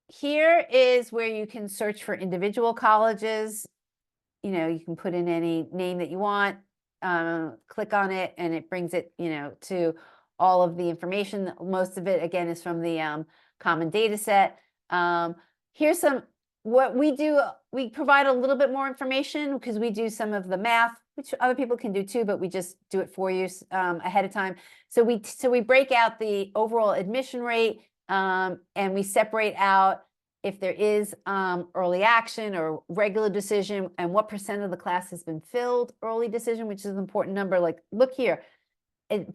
here is where you can search for individual colleges. You know, you can put in any name that you want, click on it, and it brings it, you know, to all of the information. Most of it, again, is from the common data set. Here's some, what we do, we provide a little bit more information because we do some of the math, which other people can do too, but we just do it for you ahead of time. So we break out the overall admission rate, and we separate out if there is early action or regular decision, and what % of the class has been filled early decision, which is an important number. Like, look here,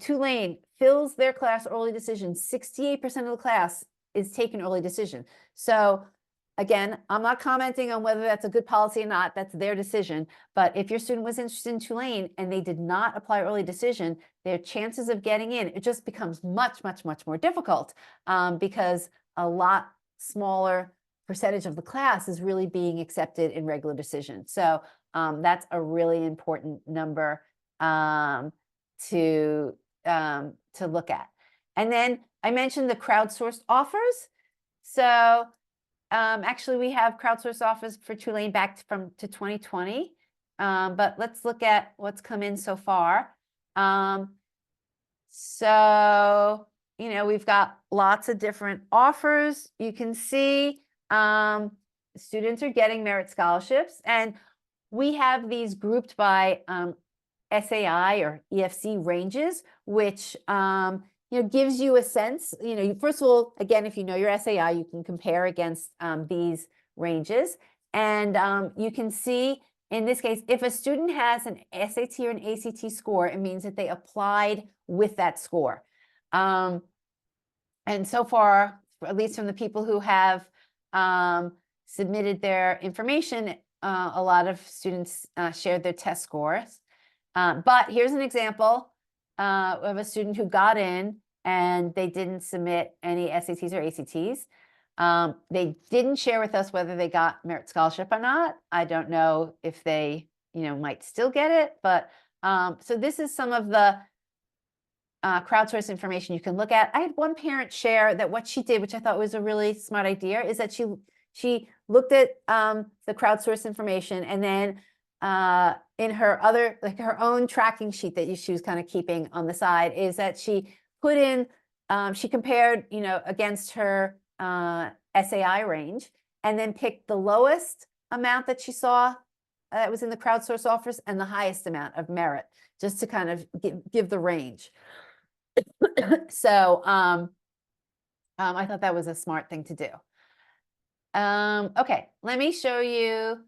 Tulane fills their class early decision. 68% of the class is taken early decision. So again, I'm not commenting on whether that's a good policy or not. That's their decision. But if your student was interested in Tulane and they did not apply early decision, their chances of getting in, it just becomes much, much, much more difficult because a lot smaller percentage of the class is really being accepted in regular decision. So that's a really important number to look at. And then I mentioned the crowdsourced offers. So actually we have crowdsourced offers for Tulane back to 2020. But let's look at what's come in so far. So, you know, we've got lots of different offers. You can see students are getting merit scholarships, and we have these grouped by SAI or EFC ranges, which you know, gives you a sense. You know, first of all, again, if you know your SAI, you can compare against these ranges, and you can see in this case, if a student has an SAT or an ACT score, it means that they applied with that score. And so far, at least from the people who have submitted their information, a lot of students shared their test scores. But here's an example of a student who got in and they didn't submit any SATs or ACTs. They didn't share with us whether they got merit scholarship or not. I don't know if they, you know, might still get it, but so this is some of the crowdsourced information you can look at. I had one parent share that what she did, which I thought was a really smart idea, is that she looked at the crowdsourced information, and then in her other, like her own tracking sheet that she was kind of keeping on the side, is that she put in, she compared, you know, against her SAI range, and then picked the lowest amount that she saw that was in the crowdsourced offers and the highest amount of merit, just to kind of give the range. So I thought that was a smart thing to do. Okay, let me show you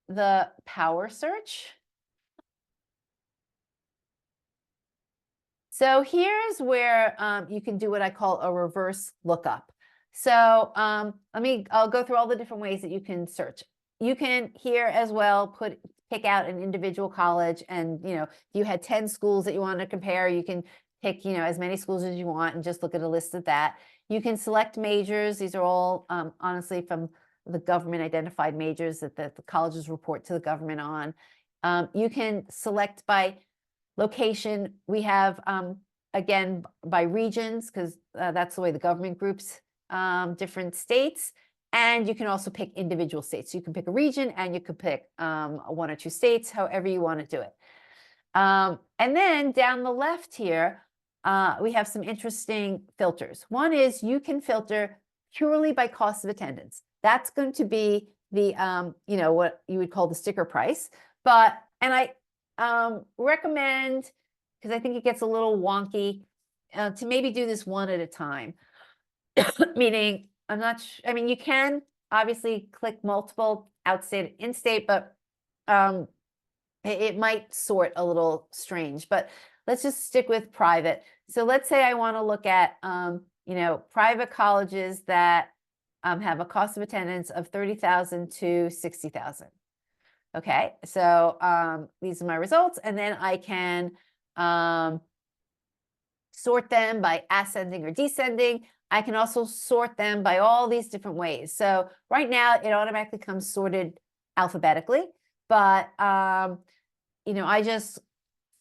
the power search. So here's where you can do what I call a reverse lookup. So I'll go through all the different ways that you can search. You can here as well pick out an individual college, and you know, if you had 10 schools that you want to compare, you can pick, you know, as many schools as you want and just look at a list of that. You can select majors. These are all honestly from the government identified majors that the colleges report to the government on. You can select by location. We have, again, by regions, because that's the way the government groups different states. And you can also pick individual states. You can pick a region, and you can pick 1 or 2 states, however you want to do it. And then down the left here, we have some interesting filters. One is you can filter purely by cost of attendance. That's going to be the, you know, what you would call the sticker price. But, and I recommend, because I think it gets a little wonky, to maybe do this one at a time. meaning I'm not, I mean, you can obviously click multiple outstate, in-state, but it might sort a little strange, but let's just stick with private. So let's say I want to look at, private colleges that have a cost of attendance of 30,000 to 60,000. Okay, so these are my results, and then I can sort them by ascending or descending. I can also sort them by all these different ways. So right now it automatically comes sorted alphabetically, but I just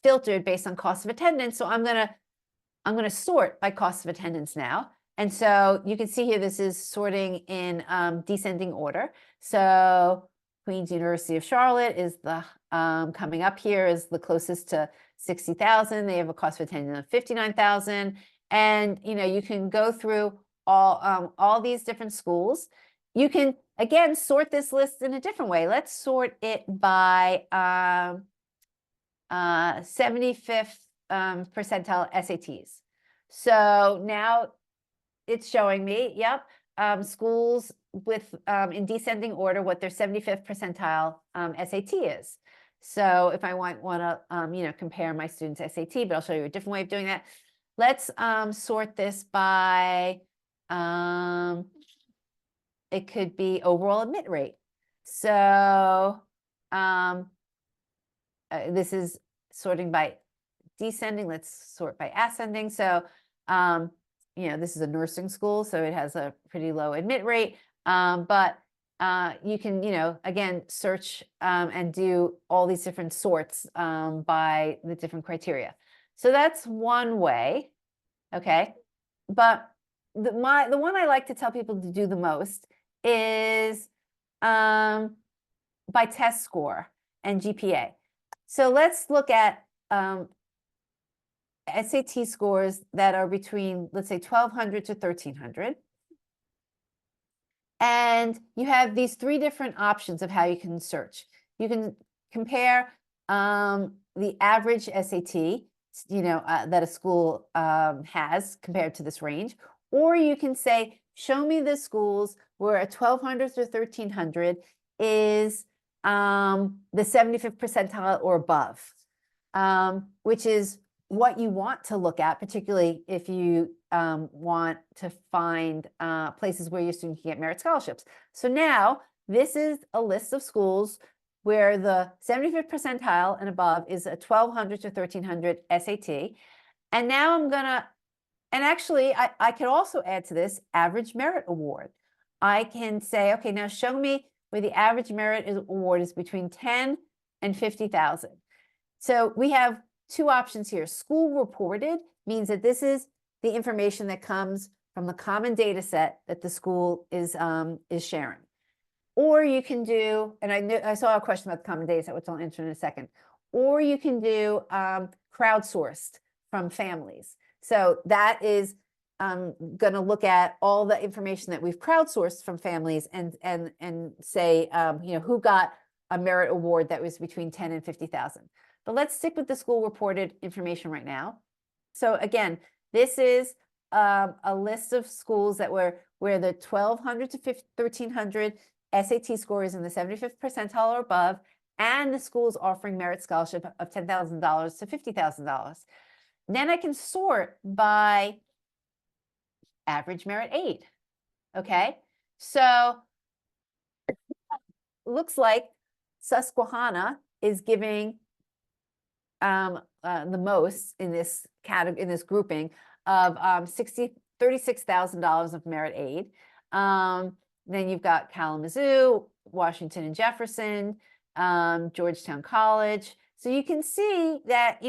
filtered based on cost of attendance. So I'm gonna sort by cost of attendance now. And so you can see here, this is sorting in descending order. So Queen's University of Charlotte is the coming up here is the closest to 60,000. They have a cost of attendance of 59,000. And you can go through all these different schools. You can again sort this list in a different way. Let's sort it by 75th percentile SATs. So now it's showing me, yep, schools with in descending order what their 75th percentile SAT is. So if I want to compare my students' SAT, but I'll show you a different way of doing that. Let's sort this by it could be overall admit rate. So this is sorting by descending. Let's sort by ascending. So this is a nursing school, so it has a pretty low admit rate. But you can, again, search and do all these different sorts by the different criteria. So that's one way, okay? But the one I like to tell people to do the most is by test score and GPA. So let's look at SAT scores that are between, let's say, 1,200 to 1,300. And you have these three different options of how you can search. You can compare the average SAT, that a school has compared to this range. Or you can say, show me the schools where a 1,200 to 1,300 is the 75th percentile or above, which is what you want to look at, particularly if you want to find places where your student can get merit scholarships. So now this is a list of schools where the 75th percentile and above is a 1,200 to 1,300 SAT. And now I'm gonna, and actually I could also add to this average merit award. I can say, okay, now show me where the average merit award is between 10 and 50,000. So we have two options here. School reported means that this is the information that comes from the common data set that the school is sharing. Or you can do, and I saw a question about the common data set, which I'll answer in a second. Or you can do crowdsourced from families. So that is going to look at all the information that we've crowdsourced from families and say, who got a merit award that was between 10 and 50,000. But let's stick with the school reported information right now. So again, this is a list of schools that were where the 1,200 to 1,300 SAT score is in the 75th percentile or above, and the schools offering merit scholarship of $10,000 to $50,000. Then I can sort by average merit aid. Okay, so looks like Susquehanna is giving the most in this category, in this grouping of $36,000 of merit aid. Then you've got Kalamazoo, Washington and Jefferson, Georgetown College. So you can see that,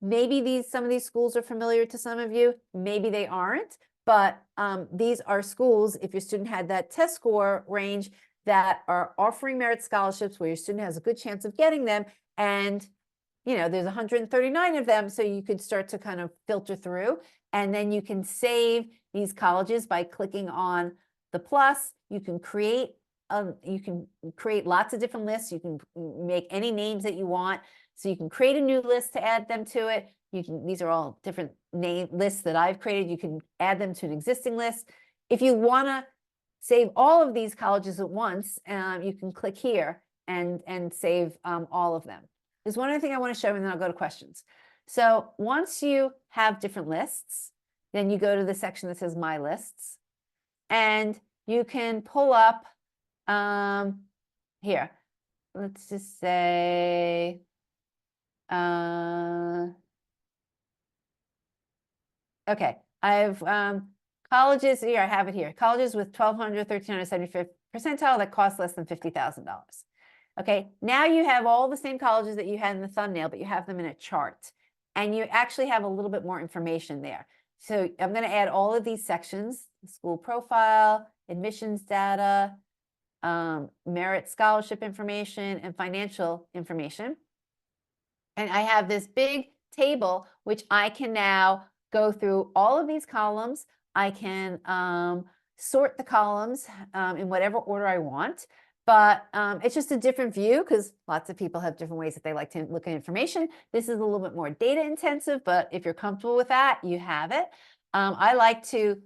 maybe some of these schools are familiar to some of you, maybe they aren't, but these are schools, if your student had that test score range, that are offering merit scholarships where your student has a good chance of getting them. And there's 139 of them, so you could start to kind of filter through, and then you can save these colleges by clicking on the plus. You can create lots of different lists. You can make any names that you want, so you can create a new list to add them to it. These are all different name lists that I've created. You can add them to an existing list. If you want to save all of these colleges at once, you can click here and save all of them. There's one other thing I want to show, and then I'll go to questions. So once you have different lists, then you go to the section that says My Lists, and you can pull up here. Let's just say okay, I've colleges here. I have it here. Colleges with 1,200, 1,375 percentile that cost less than $50,000. Okay, now you have all the same colleges that you had in the thumbnail, but you have them in a chart, and you actually have a little bit more information there. So I'm going to add all of these sections: school profile, admissions data, merit scholarship information, and financial information. And I have this big table, which I can now go through all of these columns. I can sort the columns in whatever order I want, but it's just a different view because lots of people have different ways that they like to look at information. This is a little bit more data intensive, but if you're comfortable with that, you have it. I like to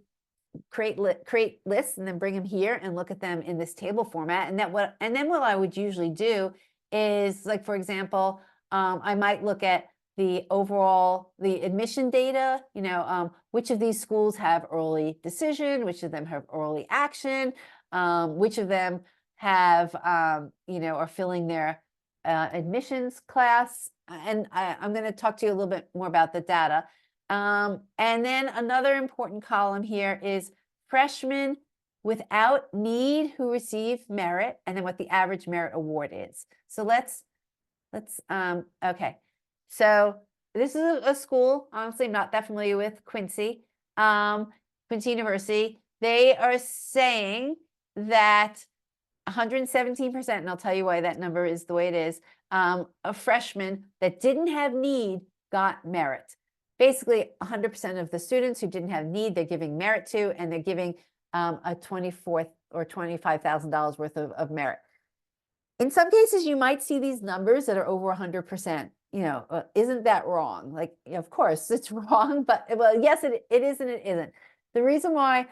create lists and then bring them here and look at them in this table format. And then what I would usually do is, like, for example, I might look at the admission data, which of these schools have early decision, which of them have early action, which of them have, are filling their admissions class. And I'm going to talk to you a little bit more about the data. And then another important column here is freshmen without need who receive merit, and then what the average merit award is. So let's okay. So this is a school, honestly, I'm not that familiar with, Quincy University. They are saying that 117%, and I'll tell you why that number is the way it is, of freshmen that didn't have need got merit. Basically, 100% of the students who didn't have need, they're giving merit to, and they're giving a $24,000 or $25,000 worth of merit. In some cases, you might see these numbers that are over 100%. Isn't that wrong? Like, of course, it's wrong, but, well, yes, it is and it isn't. The reason why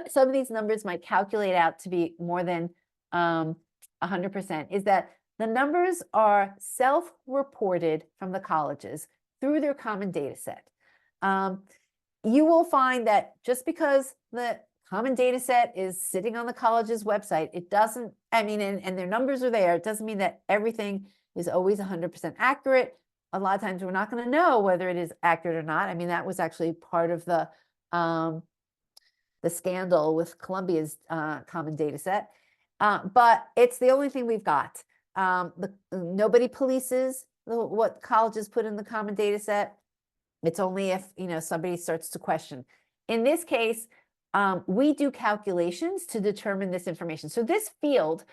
some of these numbers might calculate out to be more than 100% is that the numbers are self-reported from the colleges through their common data set. You will find that just because the common data set is sitting on the college's website, it doesn't, and their numbers are there, it doesn't mean that everything is always 100% accurate. A lot of times we're not going to know whether it is accurate or not. That was actually part of the scandal with Columbia's common data set. But it's the only thing we've got. Nobody polices what colleges put in the common data set. It's only if somebody starts to question. In this case, we do calculations to determine this information. So this field,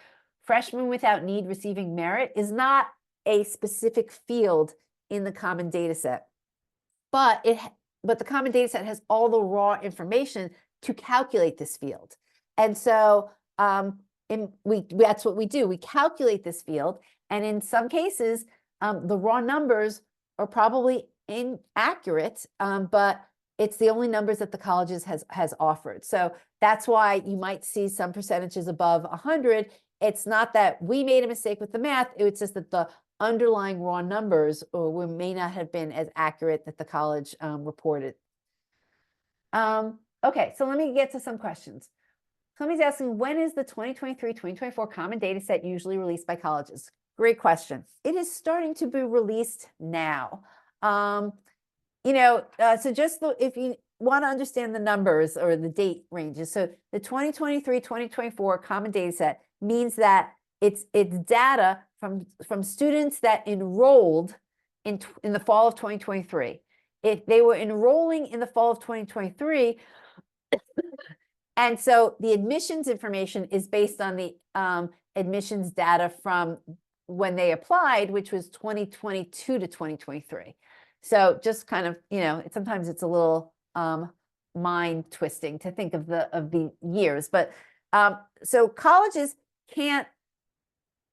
freshmen without need receiving merit, is not a specific field in the common data set, but the common data set has all the raw information to calculate this field. And so that's what we do. We calculate this field, and in some cases, the raw numbers are probably inaccurate, but it's the only numbers that the colleges has offered. So that's why you might see some percentages above 100. It's not that we made a mistake with the math. It's just that the underlying raw numbers may not have been as accurate that the college reported. Okay, so let me get to some questions. Somebody's asking, when is the 2023-2024 common data set usually released by colleges? Great question. It is starting to be released now. So just if you want to understand the numbers or the date ranges, so the 2023-2024 common data set means that it's data from students that enrolled in the fall of 2023. If they were enrolling in the fall of 2023, and so the admissions information is based on the admissions data from when they applied, which was 2022 to 2023. So just kind of, sometimes it's a little mind twisting to think of the years, but so colleges can't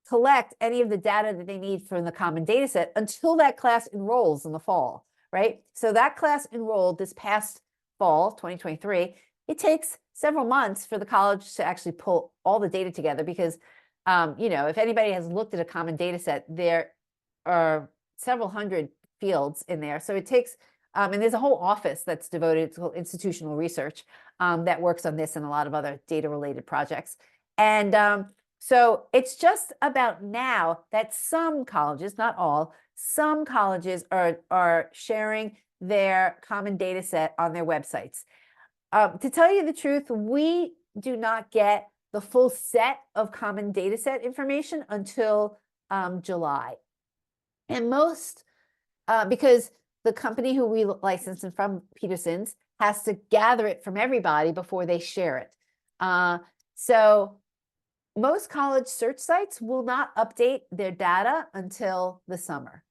collect any of the data that they need from the common data set until that class enrolls in the fall, right? So that class enrolled this past fall, 2023, it takes several months for the college to actually pull all the data together because, you know, if anybody has looked at a common data set, there are several hundred fields in there. So it takes, and there's a whole office that's devoted to institutional research that works on this and a lot of other data related projects. And so it's just about now that some colleges, not all, some colleges are sharing their common data set on their websites. To tell you the truth, we do not get the full set of common data set information until July. And most, because the company who we license and from Peterson's has to gather it from everybody before they share it. So most college search sites will not update their data until the summer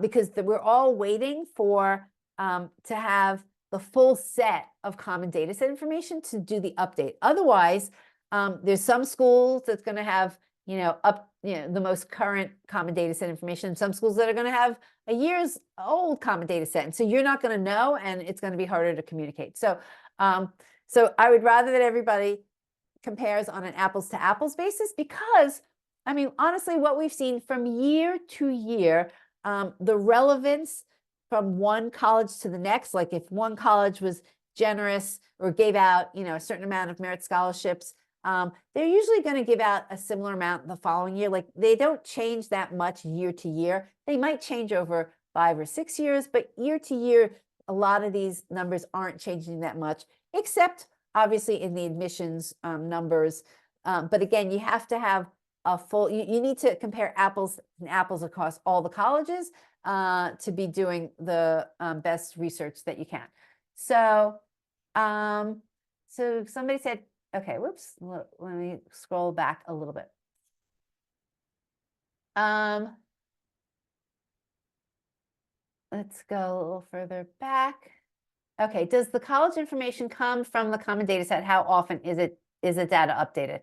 because we're all waiting for to have the full set of common data set information to do the update. Otherwise, there's some schools that's going to have, you know, the most current common data set information. Some schools that are going to have a year's old common data set. And so you're not going to know, and it's going to be harder to communicate. So, so I would rather that everybody compares on an apples to apples basis because, I mean, honestly, what we've seen from year to year, the relevance from one college to the next, like if one college was generous or gave out, you know, a certain amount of merit scholarships, they're usually going to give out a similar amount the following year. Like they don't change that much year to year. They might change over 5 or 6 years, but year to year, a lot of these numbers aren't changing that much, except obviously in the admissions numbers. But again, you have to have a full, you need to compare apples and apples across all the colleges to be doing the best research that you can. So, so somebody said, okay, whoops, let me scroll back a little bit. Let's go a little further back. Okay, does the college information come from the common data set? How often is the data updated?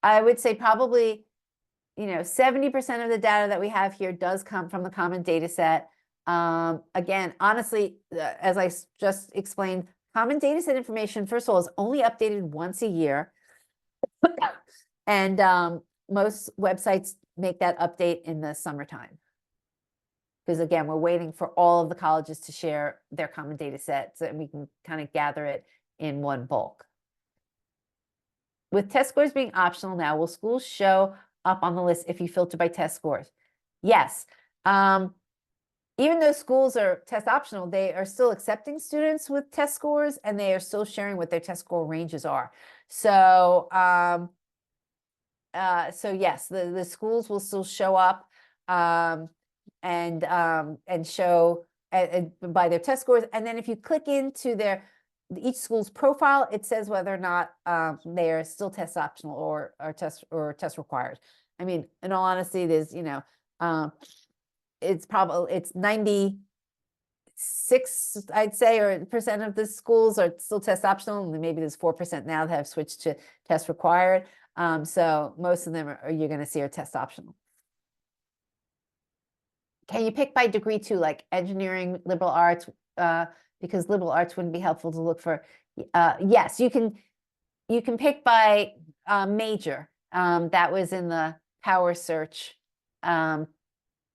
I would say probably, you know, 70% of the data that we have here does come from the common data set. Again, honestly, as I just explained, common data set information, first of all, is only updated once a year. And most websites make that update in the summertime. Because again, we're waiting for all of the colleges to share their common data set so that we can kind of gather it in one bulk. With test scores being optional now, will schools show up on the list if you filter by test scores? Yes. Even though schools are test optional, they are still accepting students with test scores and they are still sharing what their test score ranges are. So, so yes, the schools will still show up and show by their test scores. And then if you click into each school's profile, it says whether or not they are still test optional or test required. I mean, in all honesty, there's, you know, it's 96, I'd say, or percent of the schools are still test optional, and maybe there's 4% now that have switched to test required. So most of them you're going to see are test optional. Can you pick by degree too, like engineering, liberal arts? Because liberal arts wouldn't be helpful to look for. Yes, you can pick by major. That was in the power search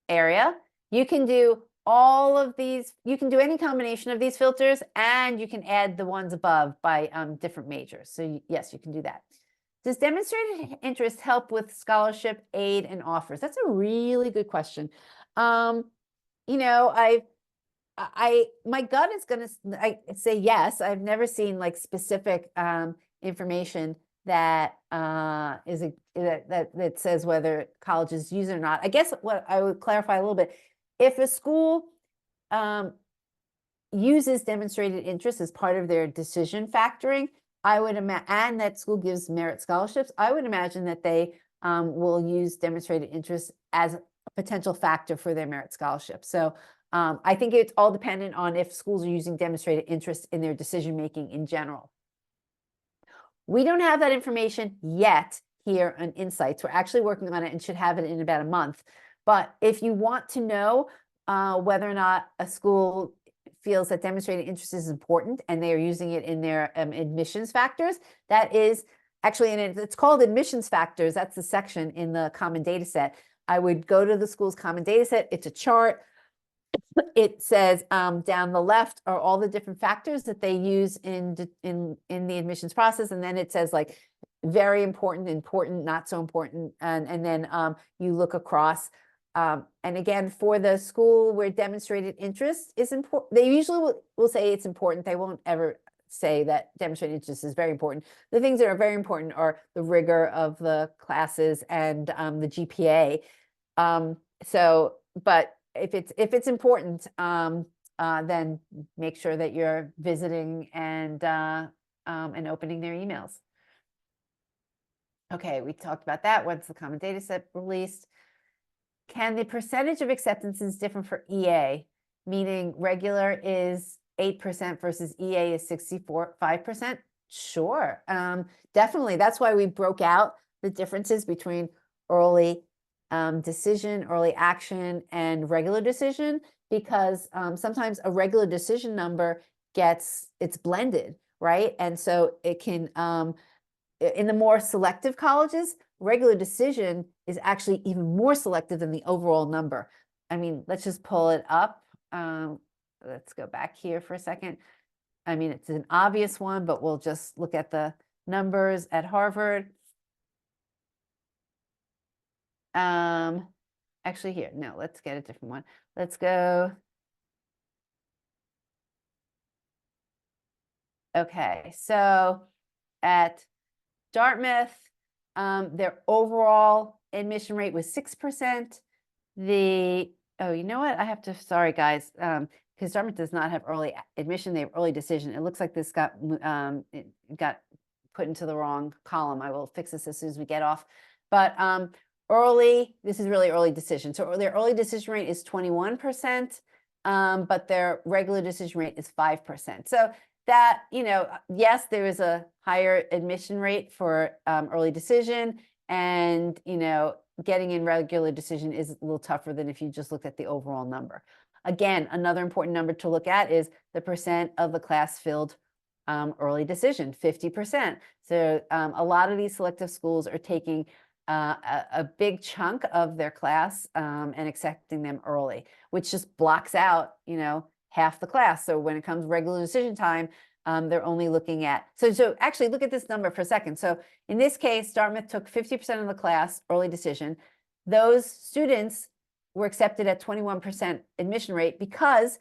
area. You can do all of these. You can do any combination of these filters, and you can add the ones above by different majors. So yes, you can do that. Does demonstrated interest help with scholarship, aid, and offers? That's a really good question. You know, my gut is going to say yes. I've never seen like specific information that that says whether colleges use it or not. I guess what I would clarify a little bit, if a school uses demonstrated interest as part of their decision factoring, I would imagine, and that school gives merit scholarships, I would imagine that they will use demonstrated interest as a potential factor for their merit scholarship. So I think it's all dependent on if schools are using demonstrated interest in their decision making in general. We don't have that information yet here on Insights. We're actually working on it and should have it in about a month. But if you want to know whether or not a school feels that demonstrated interest is important and they are using it in their admissions factors, that is actually, and it's called admissions factors. That's the section in the common data set. I would go to the school's common data set. It's a chart. It says down the left are all the different factors that they use in the admissions process. And then it says like very important, important, not so important. And then you look across. And again, for the school where demonstrated interest is important, they usually will say it's important. They won't ever say that demonstrated interest is very important. The things that are very important are the rigor of the classes and the GPA. But if it's important, then make sure that you're visiting and opening their emails. Okay, we talked about that. Once the common data set released, can the percentage of acceptances differ for EA? Meaning regular is 8% versus EA is 5%? Sure, definitely. That's why we broke out the differences between early decision, early action, and regular decision, because sometimes a regular decision number it's blended, right? And so it can, in the more selective colleges, regular decision is actually even more selective than the overall number. I mean, let's just pull it up. Let's go back here for a second. I mean, it's an obvious one, but we'll just look at the numbers at Harvard. Actually here, no, let's get a different one. Let's go. Okay, so at Dartmouth, their overall admission rate was 6%. Oh, you know what? I have to, sorry guys, because Dartmouth does not have early admission, they have early decision. It looks like this got put into the wrong column. I will fix this as soon as we get off. But this is really early decision. So their early decision rate is 21%, but their regular decision rate is 5%. So that, yes, there is a higher admission rate for early decision, and, getting in regular decision is a little tougher than if you just looked at the overall number. Again, another important number to look at is the percent of the class filled early decision, 50%. So a lot of these selective schools are taking a big chunk of their class and accepting them early, which just blocks out, half the class. So when it comes regular decision time, they're only looking at, so actually look at this number for a second. So in this case, Dartmouth took 50% of the class early decision. Those students were accepted at 21% admission rate because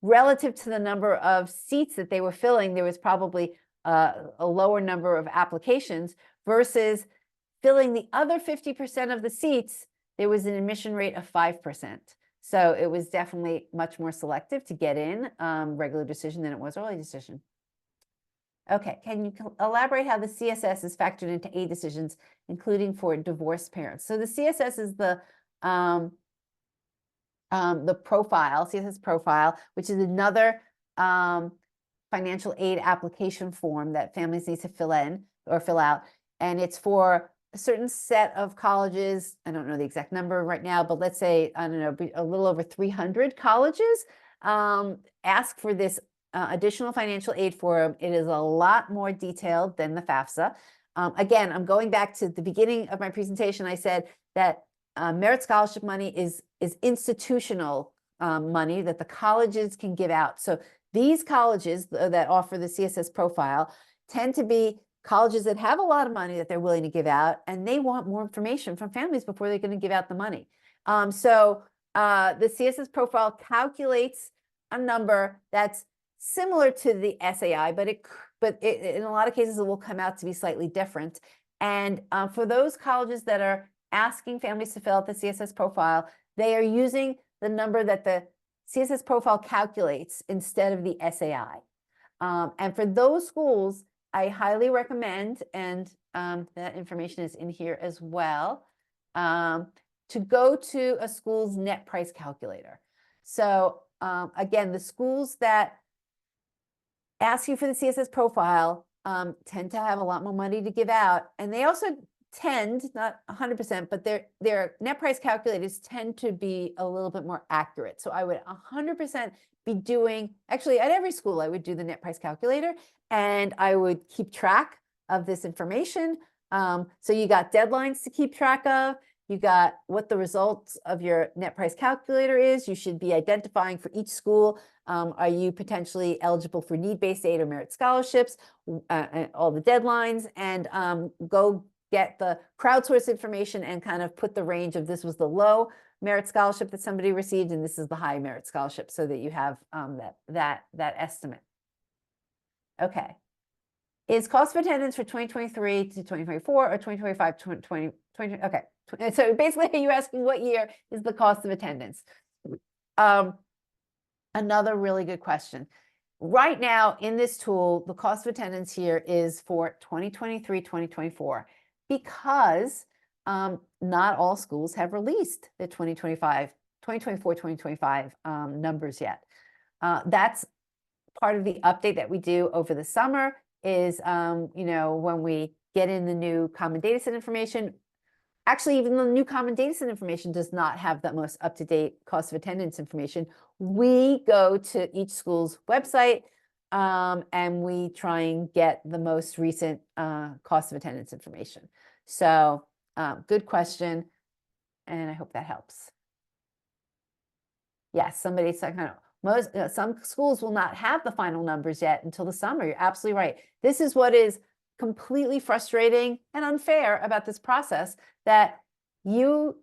relative to the number of seats that they were filling, there was probably a lower number of applications versus filling the other 50% of the seats, there was an admission rate of 5%. So it was definitely much more selective to get in regular decision than it was early decision. Okay, can you elaborate how the CSS is factored into aid decisions, including for divorced parents? So the CSS is the profile, CSS profile, which is another financial aid application form that families need to fill out. And it's for a certain set of colleges. I don't know the exact number right now, but let's say, I don't know, a little over 300 colleges ask for this additional financial aid form. It is a lot more detailed than the FAFSA. Again, I'm going back to the beginning of my presentation. I said that merit scholarship money is institutional money that the colleges can give out. So these colleges that offer the CSS profile tend to be colleges that have a lot of money that they're willing to give out, and they want more information from families before they're going to give out the money. So the CSS profile calculates a number that's similar to the SAI, but in a lot of cases, it will come out to be slightly different. And for those colleges that are asking families to fill out the CSS profile, they are using the number that the CSS profile calculates instead of the SAI. And for those schools, I highly recommend, and that information is in here as well, to go to a school's net price calculator. So again, the schools that ask you for the CSS profile tend to have a lot more money to give out. And they also tend, not 100%, but their net price calculators tend to be a little bit more accurate. So I would 100% be doing, actually at every school, I would do the net price calculator, and I would keep track of this information. So you got deadlines to keep track of. You got what the results of your net price calculator is. You should be identifying for each school, are you potentially eligible for need-based aid or merit scholarships, and all the deadlines, and go get the crowdsource information and kind of put the range of this was the low merit scholarship that somebody received, and this is the high merit scholarship, so that you have that estimate. Okay. Is cost of attendance for 2023 to 2024 or 2025 to 2020? Okay. So basically you're asking what year is the cost of attendance? Another really good question. Right now in this tool, the cost of attendance here is for 2023, 2024, because not all schools have released the 2024, 2025 numbers yet. That's part of the update that we do over the summer is, when we get in the new common data set information. Actually, even the new common data set information does not have the most up-to-date cost of attendance information. We go to each school's website and we try and get the most recent cost of attendance information. So good question, and I hope that helps. Yes, somebody said kind of some schools will not have the final numbers yet until the summer. You're absolutely right. This is what is completely frustrating and unfair about this process, that your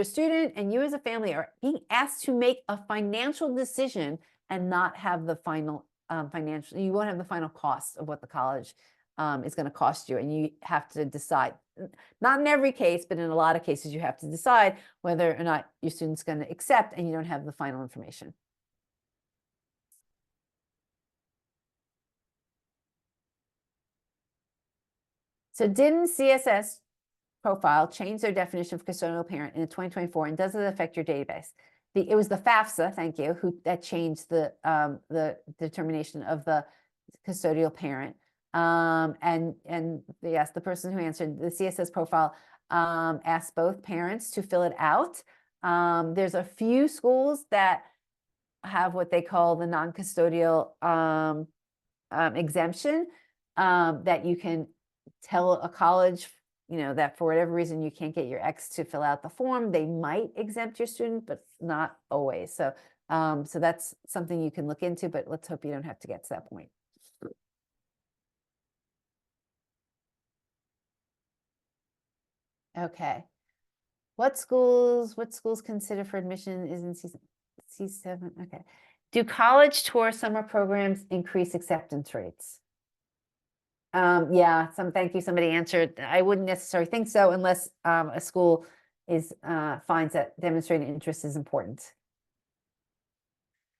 student and you as a family are being asked to make a financial decision and not have the final you won't have the final cost of what the college is going to cost you, and you have to decide. Not in every case, but in a lot of cases you have to decide whether or not your student's going to accept, and you don't have the final information. So didn't CSS profile change their definition of custodial parent in 2024, and does it affect your database? It was the FAFSA, thank you, that changed the determination of the custodial parent. And yes, the person who answered the CSS profile asked both parents to fill it out. There's a few schools that have what they call the non-custodial exemption, that you can tell a college, that for whatever reason you can't get your ex to fill out the form. They might exempt your student, but not always. So, so that's something you can look into, but let's hope you don't have to get to that point. Okay. What schools consider for admission is in C7? Okay. Do college tour summer programs increase acceptance rates? Yeah, thank you. Somebody answered. I wouldn't necessarily think so unless a school finds that demonstrating interest is important.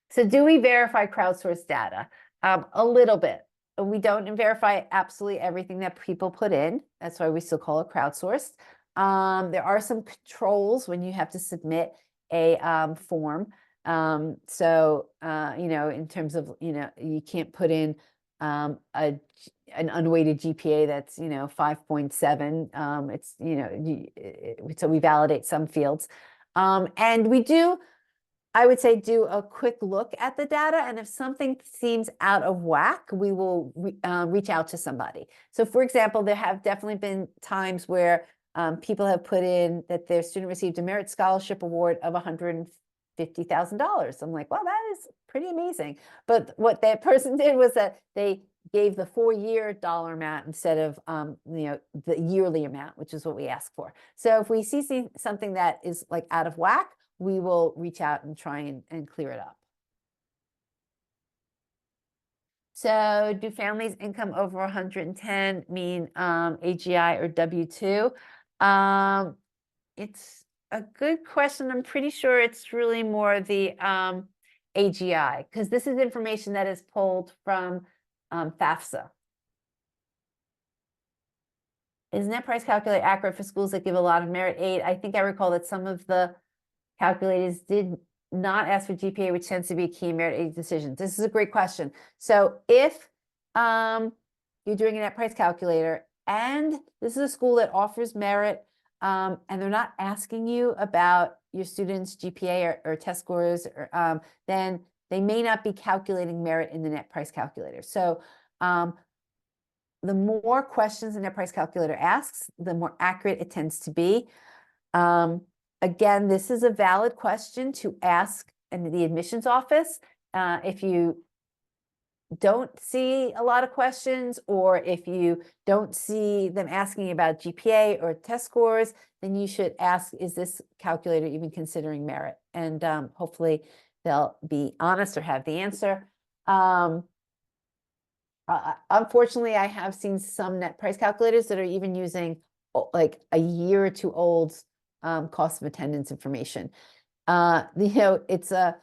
So do we verify crowdsourced data? A little bit. We don't verify absolutely everything that people put in. That's why we still call it crowdsourced. There are some controls when you have to submit a form. So, in terms of, you can't put in an unweighted GPA that's 5.7. It's so we validate some fields, and we do, I would say, do a quick look at the data, and if something seems out of whack, we will reach out to somebody. So for example, there have definitely been times where people have put in that their student received a merit scholarship award of $150,000. I'm like, well, that is pretty amazing. But what that person did was that they gave the 4-year dollar amount instead of the yearly amount, which is what we ask for. So if we see something that is like out of whack, we will reach out and try and clear it up. So do families' income over 110 mean AGI or W-2? It's a good question. I'm pretty sure it's really more the AGI, because this is information that is pulled from FAFSA. Is net price calculator accurate for schools that give a lot of merit aid? I think I recall that some of the calculators did not ask for GPA, which tends to be a key merit aid decision. This is a great question. So if you're doing a net price calculator and this is a school that offers merit, and they're not asking you about your students' GPA or test scores, then they may not be calculating merit in the net price calculator. So the more questions the net price calculator asks, the more accurate it tends to be. Again, this is a valid question to ask in the admissions office. If you don't see a lot of questions, or if you don't see them asking about GPA or test scores, then you should ask, is this calculator even considering merit? And hopefully they'll be honest or have the answer. Unfortunately, I have seen some net price calculators that are even using like a year or two old cost of attendance information. It's a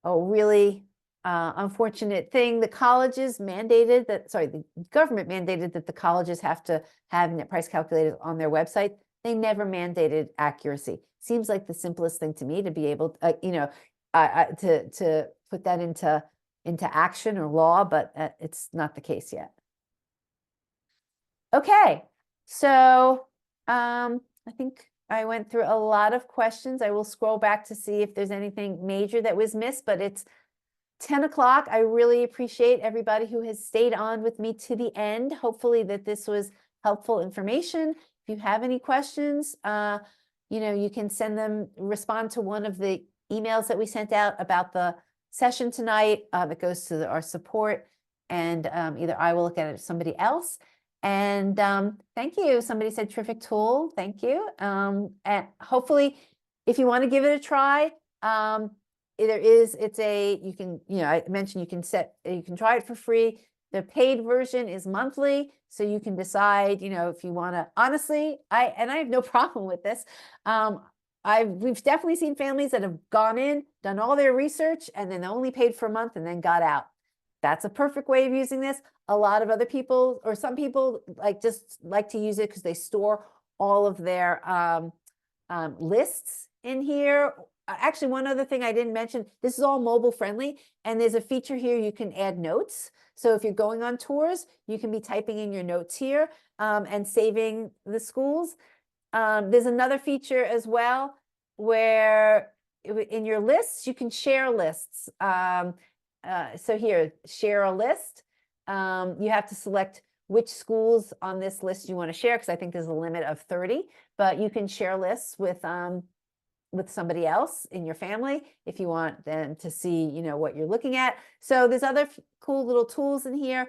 really unfortunate thing. The colleges mandated that, sorry, the government mandated that the colleges have to have net price calculators on their website. They never mandated accuracy. Seems like the simplest thing to me to be able to, to put that into action or law, but it's not the case yet. Okay, so I think I went through a lot of questions. I will scroll back to see if there's anything major that was missed, but it's 10 o'clock. I really appreciate everybody who has stayed on with me to the end. Hopefully that this was helpful information. If you have any questions, you can send them, respond to one of the emails that we sent out about the session tonight. It goes to our support, and either I will look at it or somebody else. And thank you. Somebody said terrific tool. Thank you. And hopefully, if you want to give it a try, I mentioned you can try it for free. The paid version is monthly, so you can decide, if you want to. Honestly, I have no problem with this. We've definitely seen families that have gone in, done all their research, and then only paid for a month and then got out. That's a perfect way of using this. A lot of other people, or some people, just like to use it because they store all of their lists in here. Actually, one other thing I didn't mention, this is all mobile friendly, and there's a feature here you can add notes. So if you're going on tours, you can be typing in your notes here and saving the schools. There's another feature as well where in your lists, you can share lists. So here, share a list. You have to select which schools on this list you want to share, because I think there's a limit of 30, but you can share lists with somebody else in your family if you want them to see, what you're looking at. So there's other cool little tools in here.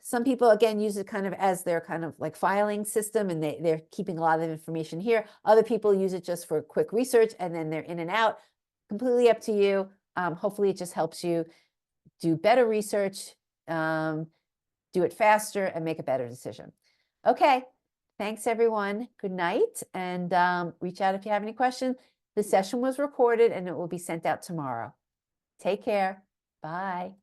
Some people, again, use it kind of as their kind of like filing system, and they're keeping a lot of information here. Other people use it just for quick research, and then they're in and out. Completely up to you. Hopefully it just helps you do better research, do it faster, and make a better decision. Okay, thanks everyone. Good night, and reach out if you have any questions. The session was recorded and it will be sent out tomorrow. Take care. Bye.